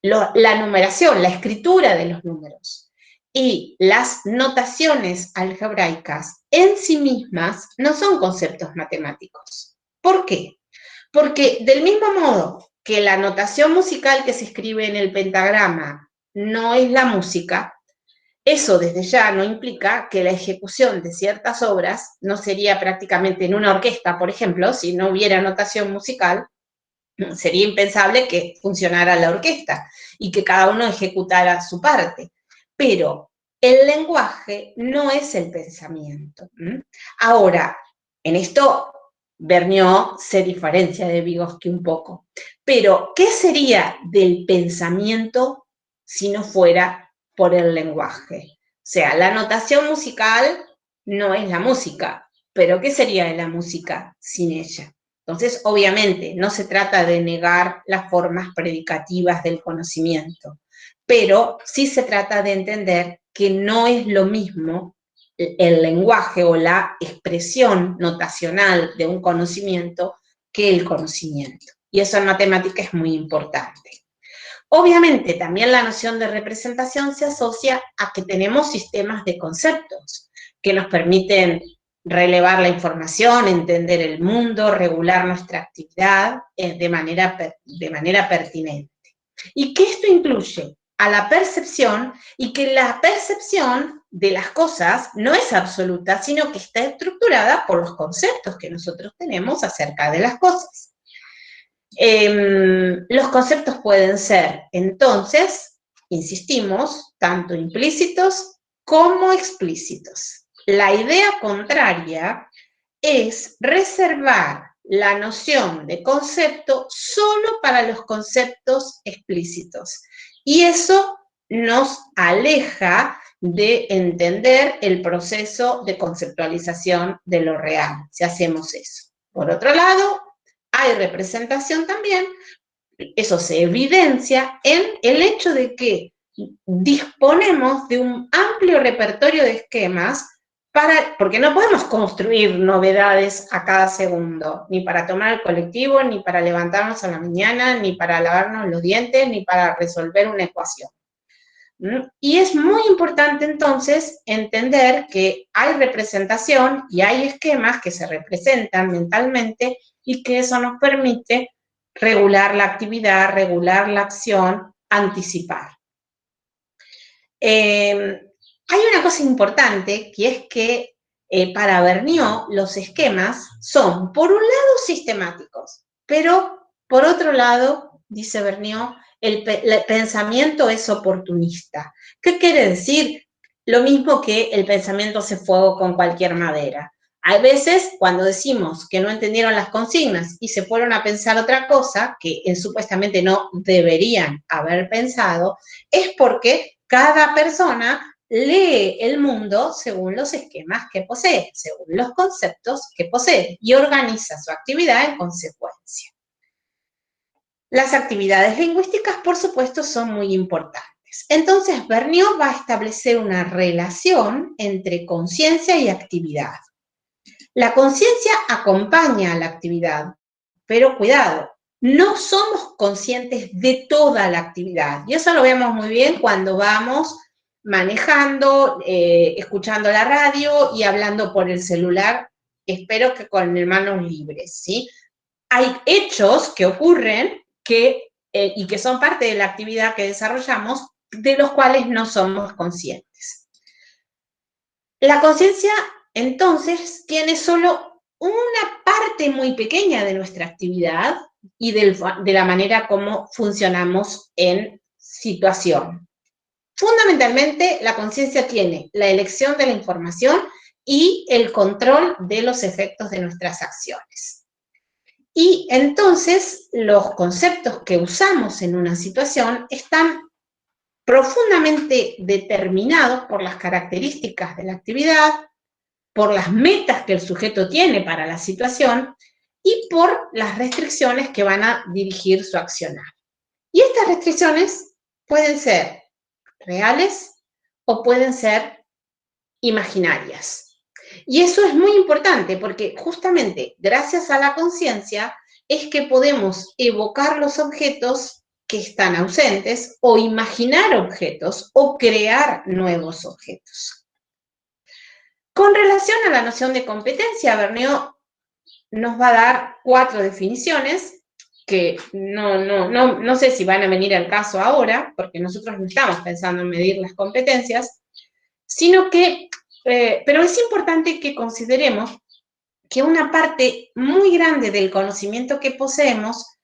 la numeración, la escritura de los números y las notaciones algebraicas en sí mismas no son conceptos matemáticos. ¿Por qué? Porque del mismo modo que la notación musical que se escribe en el pentagrama no es la música, eso desde ya no implica que la ejecución de ciertas obras no sería prácticamente en una orquesta, por ejemplo, si no hubiera notación musical, sería impensable que funcionara la orquesta y que cada uno ejecutara su parte. Pero el lenguaje no es el pensamiento. Ahora, en esto Vergniaud se diferencia de Vygotsky un poco. Pero, ¿qué sería del pensamiento si no fuera por el lenguaje? O sea, la notación musical no es la música, pero ¿qué sería de la música sin ella? Entonces, obviamente, no se trata de negar las formas predicativas del conocimiento, pero sí se trata de entender que no es lo mismo el lenguaje o la expresión notacional de un conocimiento que el conocimiento. Y eso en matemática es muy importante. Obviamente, también la noción de representación se asocia a que tenemos sistemas de conceptos que nos permiten relevar la información, entender el mundo, regular nuestra actividad de manera pertinente. Y que esto incluye a la percepción, y que la percepción de las cosas no es absoluta, sino que está estructurada por los conceptos que nosotros tenemos acerca de las cosas. Los conceptos pueden ser, entonces, insistimos, tanto implícitos como explícitos. La idea contraria es reservar la noción de concepto solo para los conceptos explícitos. Y eso nos aleja de entender el proceso de conceptualización de lo real, si hacemos eso. Por otro lado, hay representación también, eso se evidencia en el hecho de que disponemos de un amplio repertorio de esquemas porque no podemos construir novedades a cada segundo, ni para tomar el colectivo, ni para levantarnos a la mañana, ni para lavarnos los dientes, ni para resolver una ecuación. Y es muy importante entonces entender que hay representación y hay esquemas que se representan mentalmente y que eso nos permite regular la actividad, regular la acción, anticipar. Hay una cosa importante, que es que para Vergniaud los esquemas son, por un lado, sistemáticos, pero por otro lado, dice Vergniaud, el pensamiento es oportunista. ¿Qué quiere decir? Lo mismo que el pensamiento hace fuego con cualquier madera. Hay veces cuando decimos que no entendieron las consignas y se fueron a pensar otra cosa, que supuestamente no deberían haber pensado, es porque cada persona lee el mundo según los esquemas que posee, según los conceptos que posee, y organiza su actividad en consecuencia. Las actividades lingüísticas, por supuesto, son muy importantes. Entonces, Vergniaud va a establecer una relación entre conciencia y actividad. La conciencia acompaña a la actividad, pero cuidado, no somos conscientes de toda la actividad. Y eso lo vemos muy bien cuando vamos manejando, escuchando la radio y hablando por el celular, espero que con manos libres, ¿sí? Hay hechos que ocurren y que son parte de la actividad que desarrollamos, de los cuales no somos conscientes. La conciencia, entonces, tiene solo una parte muy pequeña de nuestra actividad y de la manera como funcionamos en situación. Fundamentalmente, la conciencia tiene la elección de la información y el control de los efectos de nuestras acciones. Y entonces, los conceptos que usamos en una situación están profundamente determinados por las características de la actividad, por las metas que el sujeto tiene para la situación y por las restricciones que van a dirigir su accionar. Y estas restricciones pueden ser reales o pueden ser imaginarias. Y eso es muy importante porque justamente gracias a la conciencia es que podemos evocar los objetos que están ausentes o imaginar objetos o crear nuevos objetos. Con relación a la noción de competencia, Vergniaud nos va a dar 4 definiciones que no sé si van a venir al caso ahora, porque nosotros no estamos pensando en medir las competencias, sino que, pero es importante que consideremos que una parte muy grande del conocimiento que poseemos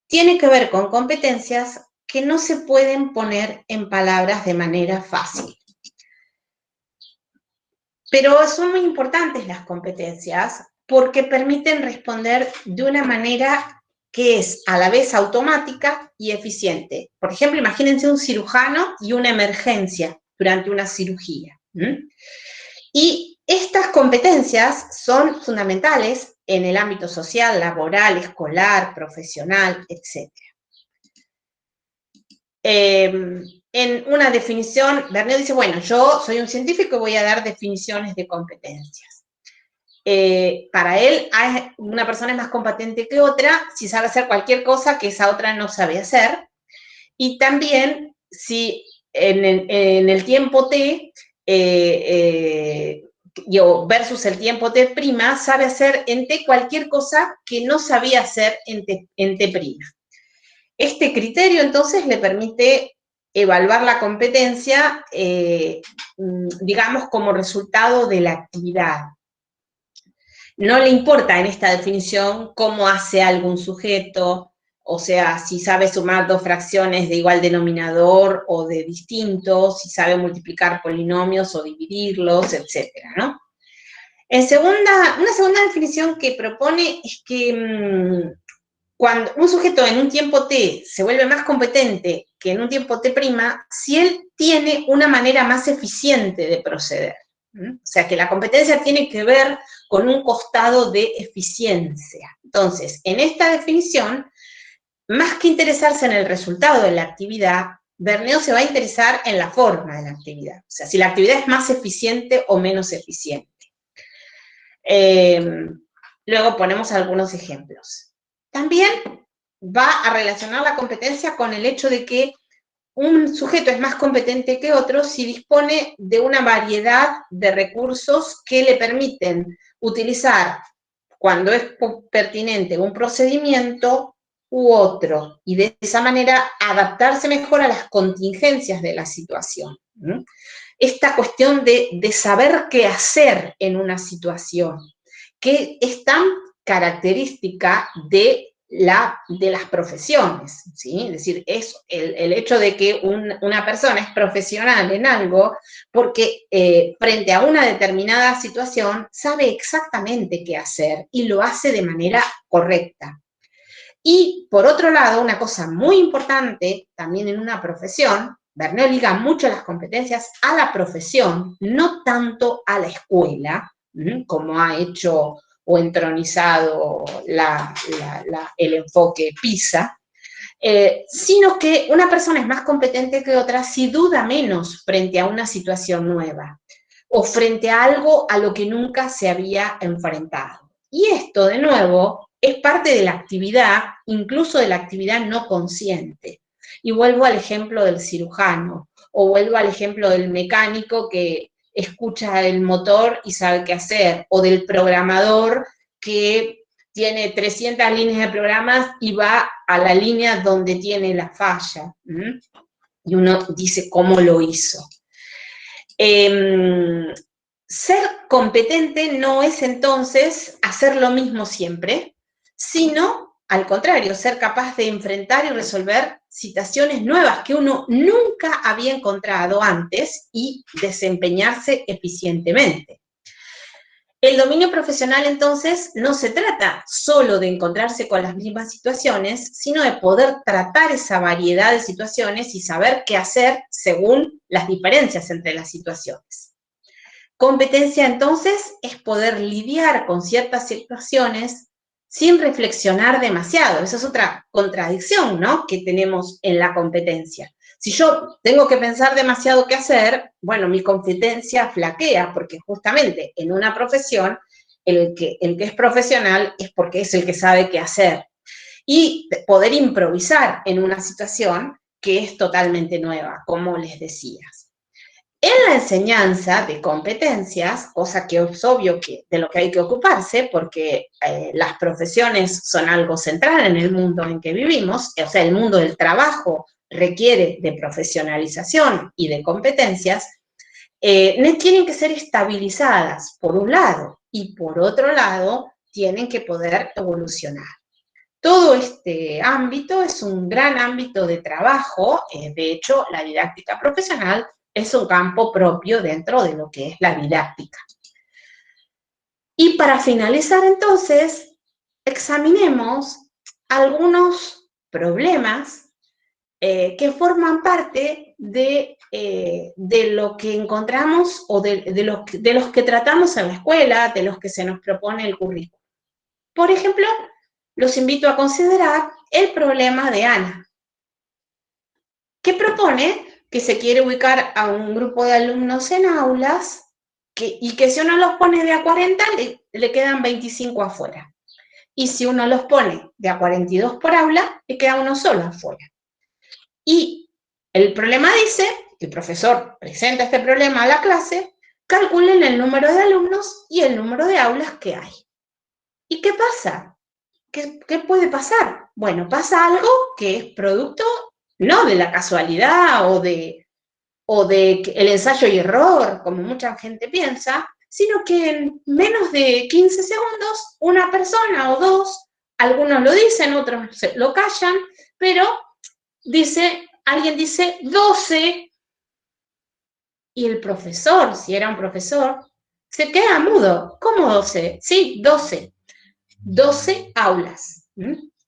tiene que ver con competencias que no se pueden poner en palabras de manera fácil. Pero son muy importantes las competencias porque permiten responder de una manera que es a la vez automática y eficiente. Por ejemplo, imagínense un cirujano y una emergencia durante una cirugía. Y estas competencias son fundamentales en el ámbito social, laboral, escolar, profesional, etc. En una definición, Berneo dice, bueno, yo soy un científico y voy a dar definiciones de competencias. Para él, una persona es más competente que otra si sabe hacer cualquier cosa que esa otra no sabe hacer. Y también si en el tiempo T, versus el tiempo T', sabe hacer en T cualquier cosa que no sabía hacer en T'. Este criterio entonces le permite evaluar la competencia, digamos, como resultado de la actividad. No le importa en esta definición cómo hace algún sujeto, o sea, si sabe sumar dos fracciones de igual denominador o de distintos, si sabe multiplicar polinomios o dividirlos, etcétera, ¿no? Una segunda definición que propone es que cuando un sujeto en un tiempo T se vuelve más competente que en un tiempo T', si él tiene una manera más eficiente de proceder. O sea, que la competencia tiene que ver con un costado de eficiencia. Entonces, en esta definición, más que interesarse en el resultado de la actividad, Berneo se va a interesar en la forma de la actividad. O sea, si la actividad es más eficiente o menos eficiente. Luego ponemos algunos ejemplos. También va a relacionar la competencia con el hecho de que un sujeto es más competente que otro si dispone de una variedad de recursos que le permiten utilizar, cuando es pertinente, un procedimiento u otro, y de esa manera adaptarse mejor a las contingencias de la situación. Esta cuestión de saber qué hacer en una situación, que es tan característica de las profesiones, ¿sí? Es decir, es el hecho de que una persona es profesional en algo porque frente a una determinada situación sabe exactamente qué hacer y lo hace de manera correcta. Y por otro lado, una cosa muy importante también en una profesión, Berneo liga mucho las competencias a la profesión, no tanto a la escuela, como ha hecho o entronizado el enfoque PISA, sino que una persona es más competente que otra si duda menos frente a una situación nueva o frente a algo a lo que nunca se había enfrentado. Y esto, de nuevo, es parte de la actividad, incluso de la actividad no consciente. Y vuelvo al ejemplo del cirujano, o vuelvo al ejemplo del mecánico que escucha el motor y sabe qué hacer, o del programador que tiene 300 líneas de programas y va a la línea donde tiene la falla. Y uno dice cómo lo hizo. Ser competente no es entonces hacer lo mismo siempre, sino, al contrario, ser capaz de enfrentar y resolver situaciones nuevas que uno nunca había encontrado antes y desempeñarse eficientemente. El dominio profesional, entonces, no se trata solo de encontrarse con las mismas situaciones, sino de poder tratar esa variedad de situaciones y saber qué hacer según las diferencias entre las situaciones. Competencia, entonces, es poder lidiar con ciertas situaciones sin reflexionar demasiado. Esa es otra contradicción, ¿no?, que tenemos en la competencia. Si yo tengo que pensar demasiado qué hacer, bueno, mi competencia flaquea, porque justamente en una profesión, el que es profesional es porque es el que sabe qué hacer. Y poder improvisar en una situación que es totalmente nueva, como les decía. En la enseñanza de competencias, cosa que es obvio que de lo que hay que ocuparse, porque las profesiones son algo central en el mundo en que vivimos, o sea, el mundo del trabajo requiere de profesionalización y de competencias, tienen que ser estabilizadas, por un lado, y por otro lado, tienen que poder evolucionar. Todo este ámbito es un gran ámbito de trabajo, de hecho, la didáctica profesional es un campo propio dentro de lo que es la didáctica. Y para finalizar, entonces, examinemos algunos problemas que forman parte de lo que encontramos o de los que tratamos en la escuela, de los que se nos propone el currículum. Por ejemplo, los invito a considerar el problema de Ana. que propone que se quiere ubicar a un grupo de alumnos en aulas y que si uno los pone de a 40, le quedan 25 afuera. Y si uno los pone de a 42 por aula, le queda uno solo afuera. Y el problema dice, el profesor presenta este problema a la clase, calculen el número de alumnos y el número de aulas que hay. ¿Y qué pasa? ¿Qué puede pasar? Bueno, pasa algo que es producto no de la casualidad o de el ensayo y error, como mucha gente piensa, sino que en menos de 15 segundos, una persona o dos, algunos lo dicen, otros lo callan, pero alguien dice 12, y el profesor, si era un profesor, se queda mudo. ¿Cómo 12? Sí, 12. 12 aulas.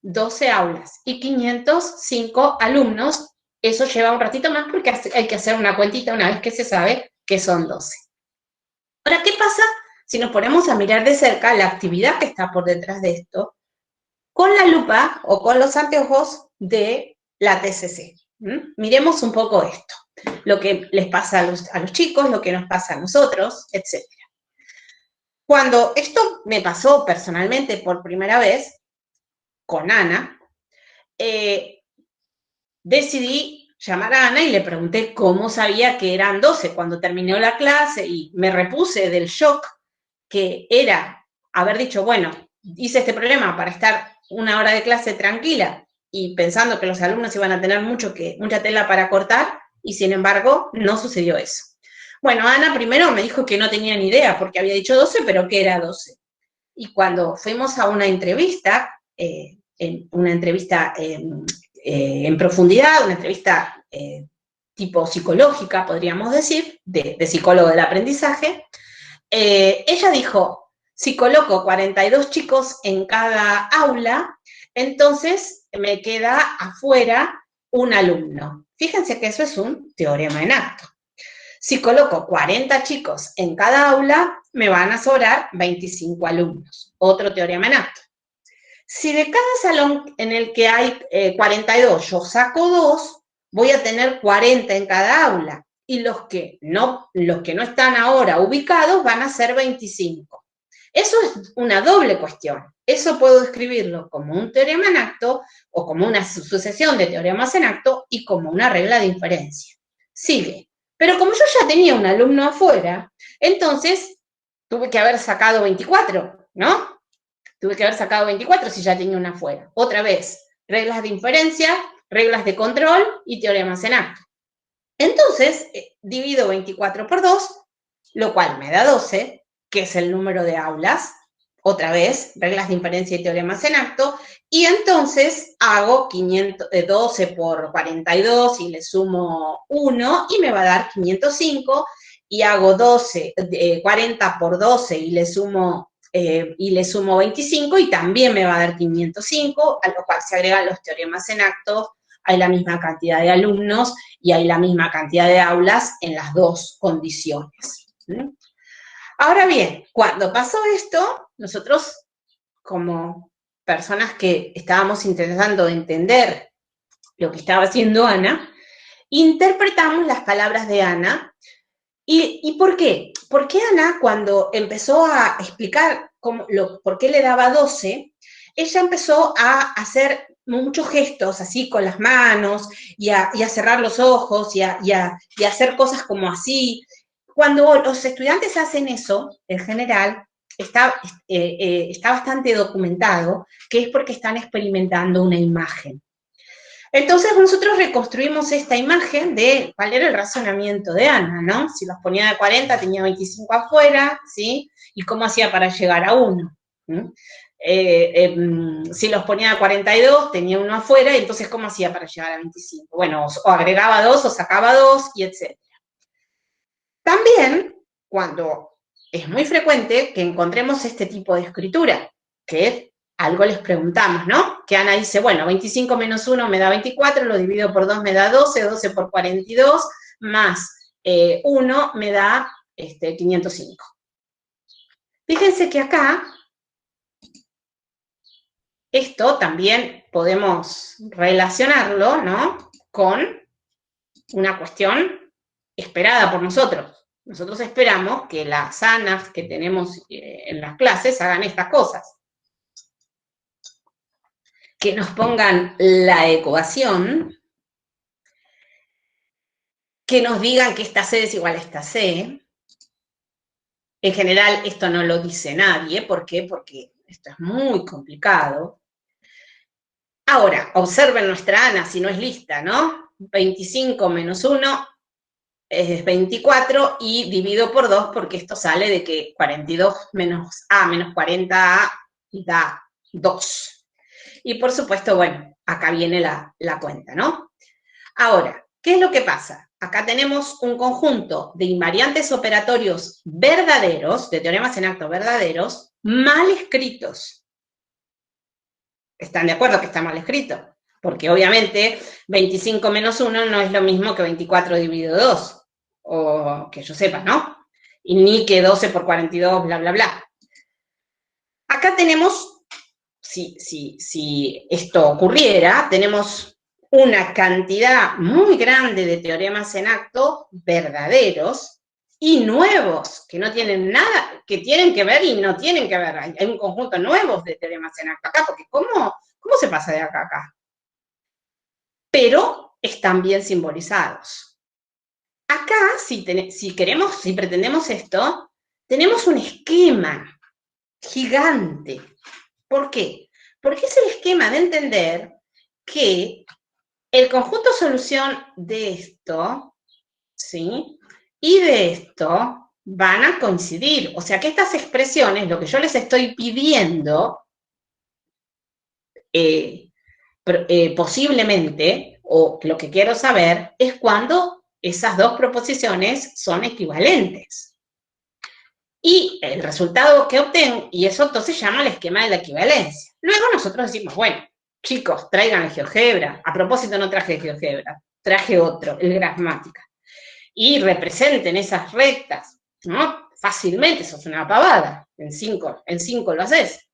12 aulas y 505 alumnos. Eso lleva un ratito más porque hay que hacer una cuentita una vez que se sabe que son 12. Ahora, ¿qué pasa si nos ponemos a mirar de cerca la actividad que está por detrás de esto con la lupa o con los anteojos de la TCC? Miremos un poco esto, lo que les pasa a los chicos, lo que nos pasa a nosotros, etc. Cuando esto me pasó personalmente por primera vez con Ana, decidí llamar a Ana y le pregunté cómo sabía que eran 12 cuando terminó la clase y me repuse del shock que era haber dicho, bueno, hice este problema para estar una hora de clase tranquila y pensando que los alumnos iban a tener mucha tela para cortar, y sin embargo no sucedió eso. Bueno, Ana primero me dijo que no tenía ni idea porque había dicho 12, pero que era 12. Y cuando fuimos a una entrevista, en profundidad, una entrevista tipo psicológica, podríamos decir, de psicólogo del aprendizaje, ella dijo, si coloco 42 chicos en cada aula, entonces me queda afuera un alumno. Fíjense que eso es un teorema en acto. Si coloco 40 chicos en cada aula, me van a sobrar 25 alumnos. Otro teorema en acto. Si de cada salón en el que hay 42 yo saco 2, voy a tener 40 en cada aula. Y los que no están ahora ubicados van a ser 25. Eso es una doble cuestión. Eso puedo escribirlo como un teorema en acto o como una sucesión de teoremas en acto y como una regla de inferencia. Sigue. Pero como yo ya tenía un alumno afuera, entonces tuve que haber sacado 24, ¿no? Tuve que haber sacado 24 si ya tenía una afuera. Otra vez, reglas de inferencia, reglas de control y teoremas en acto. Entonces, divido 24 por 2, lo cual me da 12, que es el número de aulas. Otra vez, reglas de inferencia y teoremas en acto. Y entonces hago 12 por 42 y le sumo 1 y me va a dar 505. Y hago 40 por 12 y le sumo 25 y también me va a dar 505, a lo cual se agregan los teoremas en acto. Hay la misma cantidad de alumnos y hay la misma cantidad de aulas en las dos condiciones. Ahora bien, cuando pasó esto, nosotros como personas que estábamos intentando entender lo que estaba haciendo Ana, interpretamos las palabras de Ana. ¿Y por qué? Porque Ana, cuando empezó a explicar por qué le daba 12, ella empezó a hacer muchos gestos así con las manos y a cerrar los ojos y a hacer cosas como así. Cuando los estudiantes hacen eso, en general, está bastante documentado que es porque están experimentando una imagen. Entonces nosotros reconstruimos esta imagen de cuál era el razonamiento de Ana, ¿no? Si los ponía de 40, tenía 25 afuera, ¿sí? Y cómo hacía para llegar a 1. Si los ponía de 42, tenía 1 afuera, y entonces ¿cómo hacía para llegar a 25? Bueno, o agregaba 2 o sacaba 2, y etc. También, cuando es muy frecuente que encontremos este tipo de escritura, que algo les preguntamos, ¿no? Que Ana dice, bueno, 25 menos 1 me da 24, lo divido por 2 me da 12, 12 por 42, más 1 me da 505. Fíjense que acá, esto también podemos relacionarlo, ¿no? Con una cuestión esperada por nosotros. Nosotros esperamos que las ANAs que tenemos en las clases hagan estas cosas. Que nos pongan la ecuación, que nos digan que esta C es igual a esta C. En general, esto no lo dice nadie. ¿Por qué? Porque esto es muy complicado. Ahora, observen nuestra ANA, si no es lista, ¿no? 25 menos 1 es 24 y divido por 2 porque esto sale de que 42 menos A menos 40A da 2. Y por supuesto, bueno, acá viene la cuenta, ¿no? Ahora, ¿qué es lo que pasa? Acá tenemos un conjunto de invariantes operatorios verdaderos, de teoremas en acto verdaderos, mal escritos. ¿Están de acuerdo que está mal escrito? Porque obviamente 25 menos 1 no es lo mismo que 24 dividido 2, o que yo sepa, ¿no? Y ni que 12 por 42, bla, bla, bla. Acá tenemos, si esto ocurriera, tenemos una cantidad muy grande de teoremas en acto verdaderos y nuevos, que no tienen nada, que tienen que ver y no tienen que ver. Hay un conjunto nuevo de teoremas en acto acá, porque ¿cómo se pasa de acá a acá? Pero están bien simbolizados. Acá, si pretendemos esto, tenemos un esquema gigante. ¿Por qué? Porque es el esquema de entender que el conjunto solución de esto, ¿sí? Y de esto van a coincidir. O sea que estas expresiones, lo que yo les estoy pidiendo, posiblemente, o lo que quiero saber, es cuando esas dos proposiciones son equivalentes. Y el resultado que obtengo, y eso entonces se llama el esquema de la equivalencia. Luego nosotros decimos, bueno, chicos, traigan el GeoGebra. A propósito, no traje el GeoGebra, traje otro, el Gramática. Y representen esas rectas, ¿no? Fácilmente, eso es una pavada. En 5 lo haces.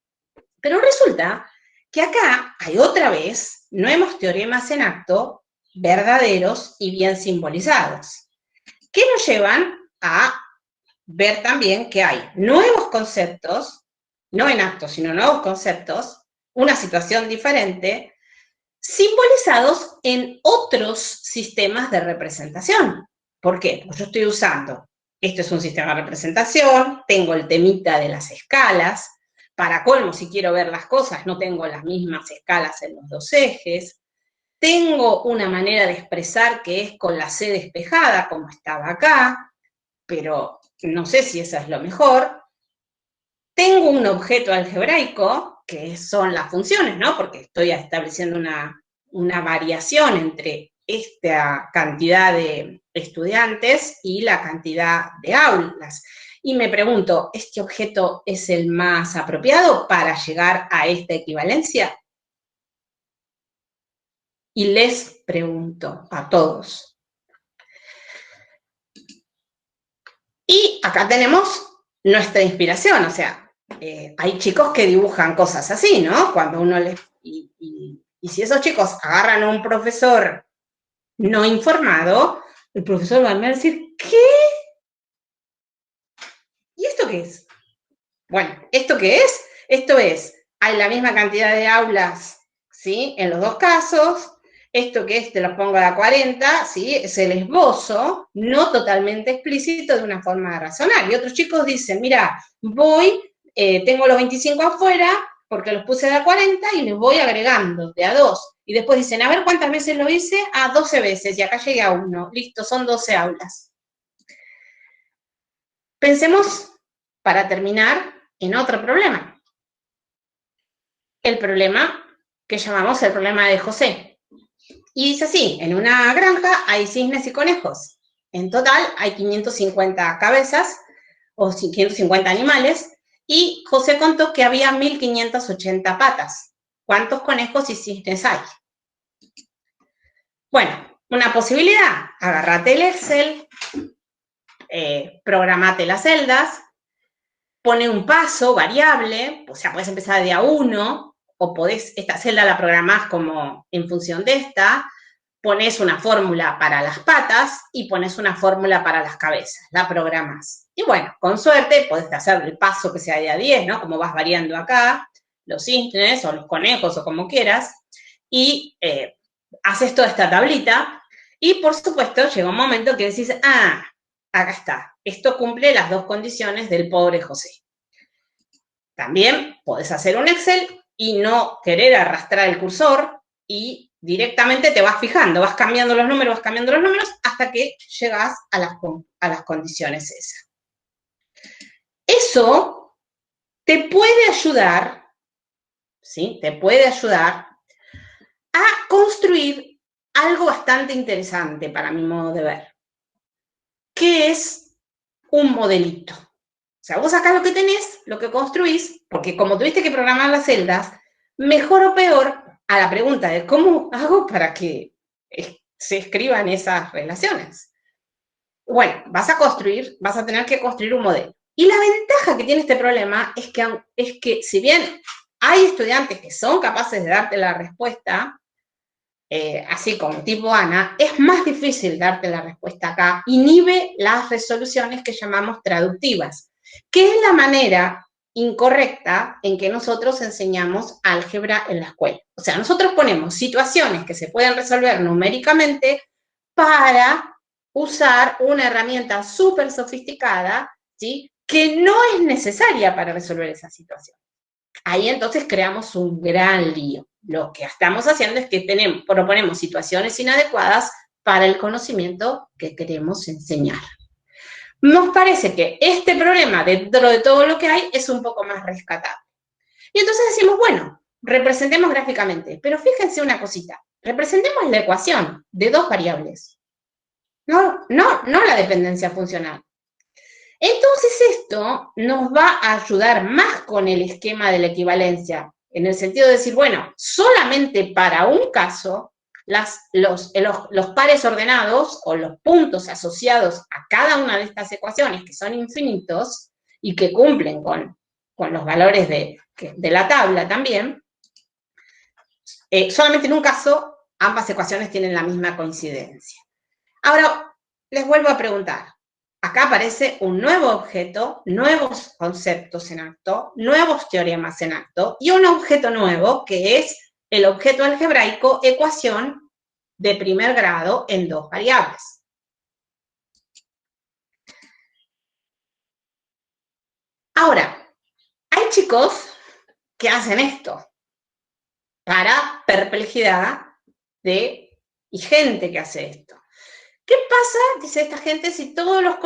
Pero resulta que acá hay otra vez nuevos teoremas en acto verdaderos y bien simbolizados, que nos llevan a ver también que hay nuevos conceptos, no en acto, sino nuevos conceptos, una situación diferente, simbolizados en otros sistemas de representación. ¿Por qué? Pues yo estoy usando, esto es un sistema de representación, tengo el temita de las escalas, para colmo, si quiero ver las cosas, no tengo las mismas escalas en los dos ejes, tengo una manera de expresar que es con la C despejada, como estaba acá, pero no sé si esa es lo mejor. Tengo un objeto algebraico, que son las funciones, ¿no? Porque estoy estableciendo una variación entre esta cantidad de estudiantes y la cantidad de aulas. Y me pregunto, ¿este objeto es el más apropiado para llegar a esta equivalencia? Y les pregunto a todos. Y acá tenemos nuestra inspiración, o sea, hay chicos que dibujan cosas así, ¿no? Cuando uno les... Y si esos chicos agarran a un profesor no informado, el profesor va a decir, ¿qué? ¿Y esto qué es? Bueno, ¿esto qué es? Esto es, hay la misma cantidad de aulas, ¿sí? En los dos casos. Esto que es, te los pongo a 40, ¿sí? Es el esbozo, no totalmente explícito, de una forma de razonar. Y otros chicos dicen, mira, tengo los 25 afuera, porque los puse de a 40 y les voy agregando de a 2. Y después dicen, a ver cuántas veces lo hice, a 12 veces, y acá llegué a 1. Listo, son 12 aulas. Pensemos, para terminar, en otro problema. El problema que llamamos el problema de José. Y dice así, en una granja hay cisnes y conejos. En total hay 550 cabezas, o 550 animales, y José contó que había 1580 patas. ¿Cuántos conejos y cisnes hay? Bueno, una posibilidad, agárrate el Excel, programate las celdas, pone un paso variable, o sea, puedes empezar de a 1, o podés, esta celda la programás como en función de esta, pones una fórmula para las patas y pones una fórmula para las cabezas, la programas. Y bueno, con suerte podés hacer el paso que sea de a 10, ¿no? Como vas variando acá, los cisnes o los conejos o como quieras, y haces toda esta tablita y por supuesto llega un momento que decís, ah, acá está, esto cumple las dos condiciones del pobre José. También podés hacer un Excel y no querer arrastrar el cursor y directamente te vas fijando, vas cambiando los números hasta que llegas a las condiciones esas. Eso te puede ayudar, ¿sí? Te puede ayudar a construir algo bastante interesante para mi modo de ver, que es un modelito. O sea, vos acá lo que tenés, lo que construís, porque como tuviste que programar las celdas, mejor o peor, a la pregunta de cómo hago para que se escriban esas relaciones. Bueno, vas a tener que construir un modelo. Y la ventaja que tiene este problema es que si bien hay estudiantes que son capaces de darte la respuesta, así como tipo Ana, es más difícil darte la respuesta acá, inhibe las resoluciones que llamamos traductivas, que es la manera incorrecta en que nosotros enseñamos álgebra en la escuela. O sea, nosotros ponemos situaciones que se pueden resolver numéricamente para usar una herramienta súper sofisticada, ¿sí?, que no es necesaria para resolver esa situación. Ahí entonces creamos un gran lío. Lo que estamos haciendo es que proponemos situaciones inadecuadas para el conocimiento que queremos enseñar. Nos parece que este problema, dentro de todo lo que hay, es un poco más rescatable. Y entonces decimos, bueno, representemos gráficamente, pero fíjense una cosita, representemos la ecuación de dos variables, no la dependencia funcional. Entonces esto nos va a ayudar más con el esquema de la equivalencia, en el sentido de decir, bueno, solamente para un caso, los pares ordenados o los puntos asociados a cada una de estas ecuaciones, que son infinitos y que cumplen con los valores de la tabla también, solamente en un caso ambas ecuaciones tienen la misma coincidencia. Ahora, les vuelvo a preguntar. Acá aparece un nuevo objeto, nuevos conceptos en acto, nuevos teoremas en acto y un objeto nuevo que es el objeto algebraico ecuación de primer grado en dos variables. Ahora, hay chicos que hacen esto para perplejidad y gente que hace esto. ¿Qué pasa, dice esta gente, si todos los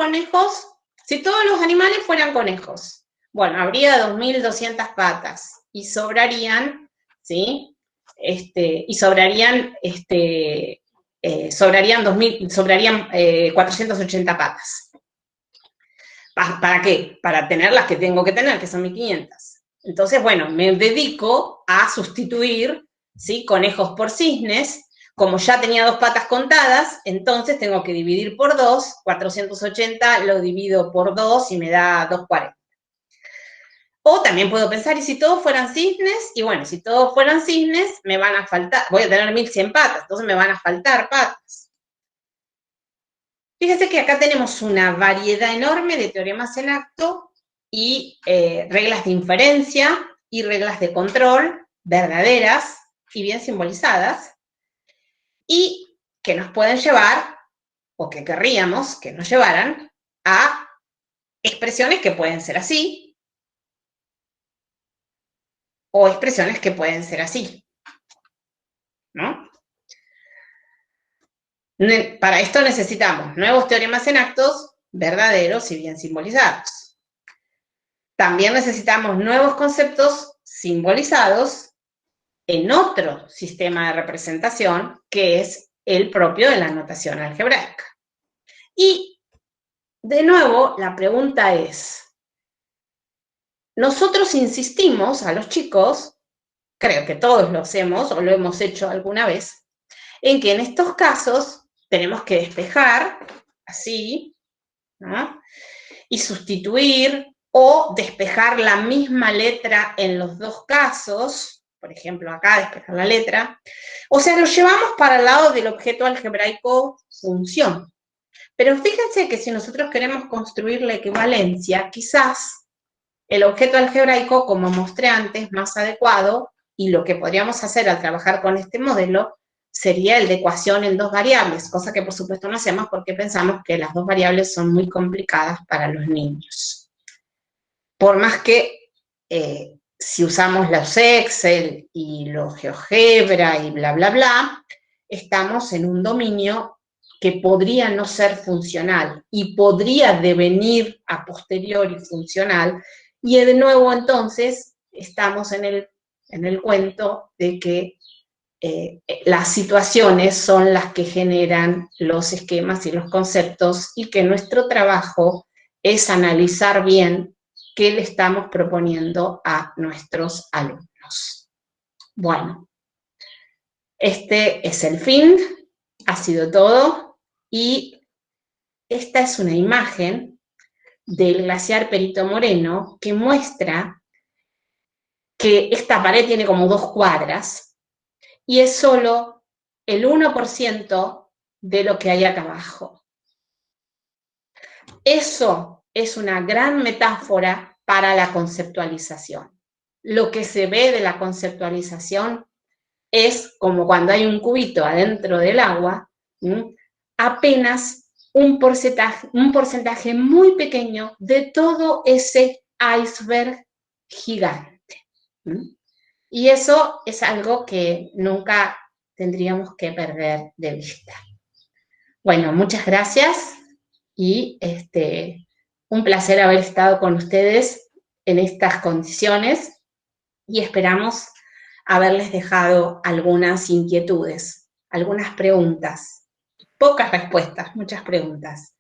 animales fueran conejos? Bueno, habría 2.200 patas y sobrarían, ¿sí? Sobrarían 480 patas. ¿Para qué? Para tener las que tengo que tener, que son 1.500. Entonces, bueno, me dedico a sustituir, ¿sí?, conejos por cisnes. Como ya tenía dos patas contadas, entonces tengo que dividir por 2, 480 lo divido por 2 y me da 240. O también puedo pensar, ¿y si todos fueran cisnes? Y bueno, si todos fueran cisnes, me van a faltar, voy a tener 1.100 patas, entonces me van a faltar patas. Fíjense que acá tenemos una variedad enorme de teoremas en acto y reglas de inferencia y reglas de control verdaderas y bien simbolizadas, y que nos pueden llevar, o que querríamos que nos llevaran, a expresiones que pueden ser así, o expresiones que pueden ser así, ¿no? Para esto necesitamos nuevos teoremas en actos, verdaderos y bien simbolizados. También necesitamos nuevos conceptos simbolizados en otro sistema de representación, que es el propio de la notación algebraica. Y, de nuevo, la pregunta es, nosotros insistimos a los chicos, creo que todos lo hacemos o lo hemos hecho alguna vez, en que en estos casos tenemos que despejar, así, ¿no?, y sustituir o despejar la misma letra en los dos casos, por ejemplo acá, despejar la letra, o sea, lo llevamos para el lado del objeto algebraico función. Pero fíjense que si nosotros queremos construir la equivalencia, quizás el objeto algebraico, como mostré antes, más adecuado, y lo que podríamos hacer al trabajar con este modelo, sería el de ecuación en dos variables, cosa que por supuesto no hacemos porque pensamos que las dos variables son muy complicadas para los niños. Por más que si usamos los Excel y los GeoGebra y bla, bla, bla, estamos en un dominio que podría no ser funcional y podría devenir a posteriori funcional, y de nuevo entonces estamos en el cuento de que las situaciones son las que generan los esquemas y los conceptos, y que nuestro trabajo es analizar bien qué le estamos proponiendo a nuestros alumnos. Bueno, este es el fin, ha sido todo, y esta es una imagen del glaciar Perito Moreno que muestra que esta pared tiene como 2 cuadras y es solo el 1% de lo que hay acá abajo. Eso es una gran metáfora para la conceptualización. Lo que se ve de la conceptualización es como cuando hay un cubito adentro del agua, apenas un porcentaje muy pequeño de todo ese iceberg gigante. Y eso es algo que nunca tendríamos que perder de vista. Bueno, muchas gracias y un placer haber estado con ustedes en estas condiciones, y esperamos haberles dejado algunas inquietudes, algunas preguntas, pocas respuestas, muchas preguntas.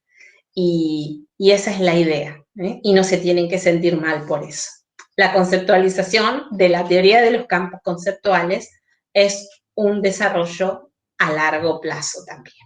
Y esa es la idea, y no se tienen que sentir mal por eso. La conceptualización de la teoría de los campos conceptuales es un desarrollo a largo plazo también.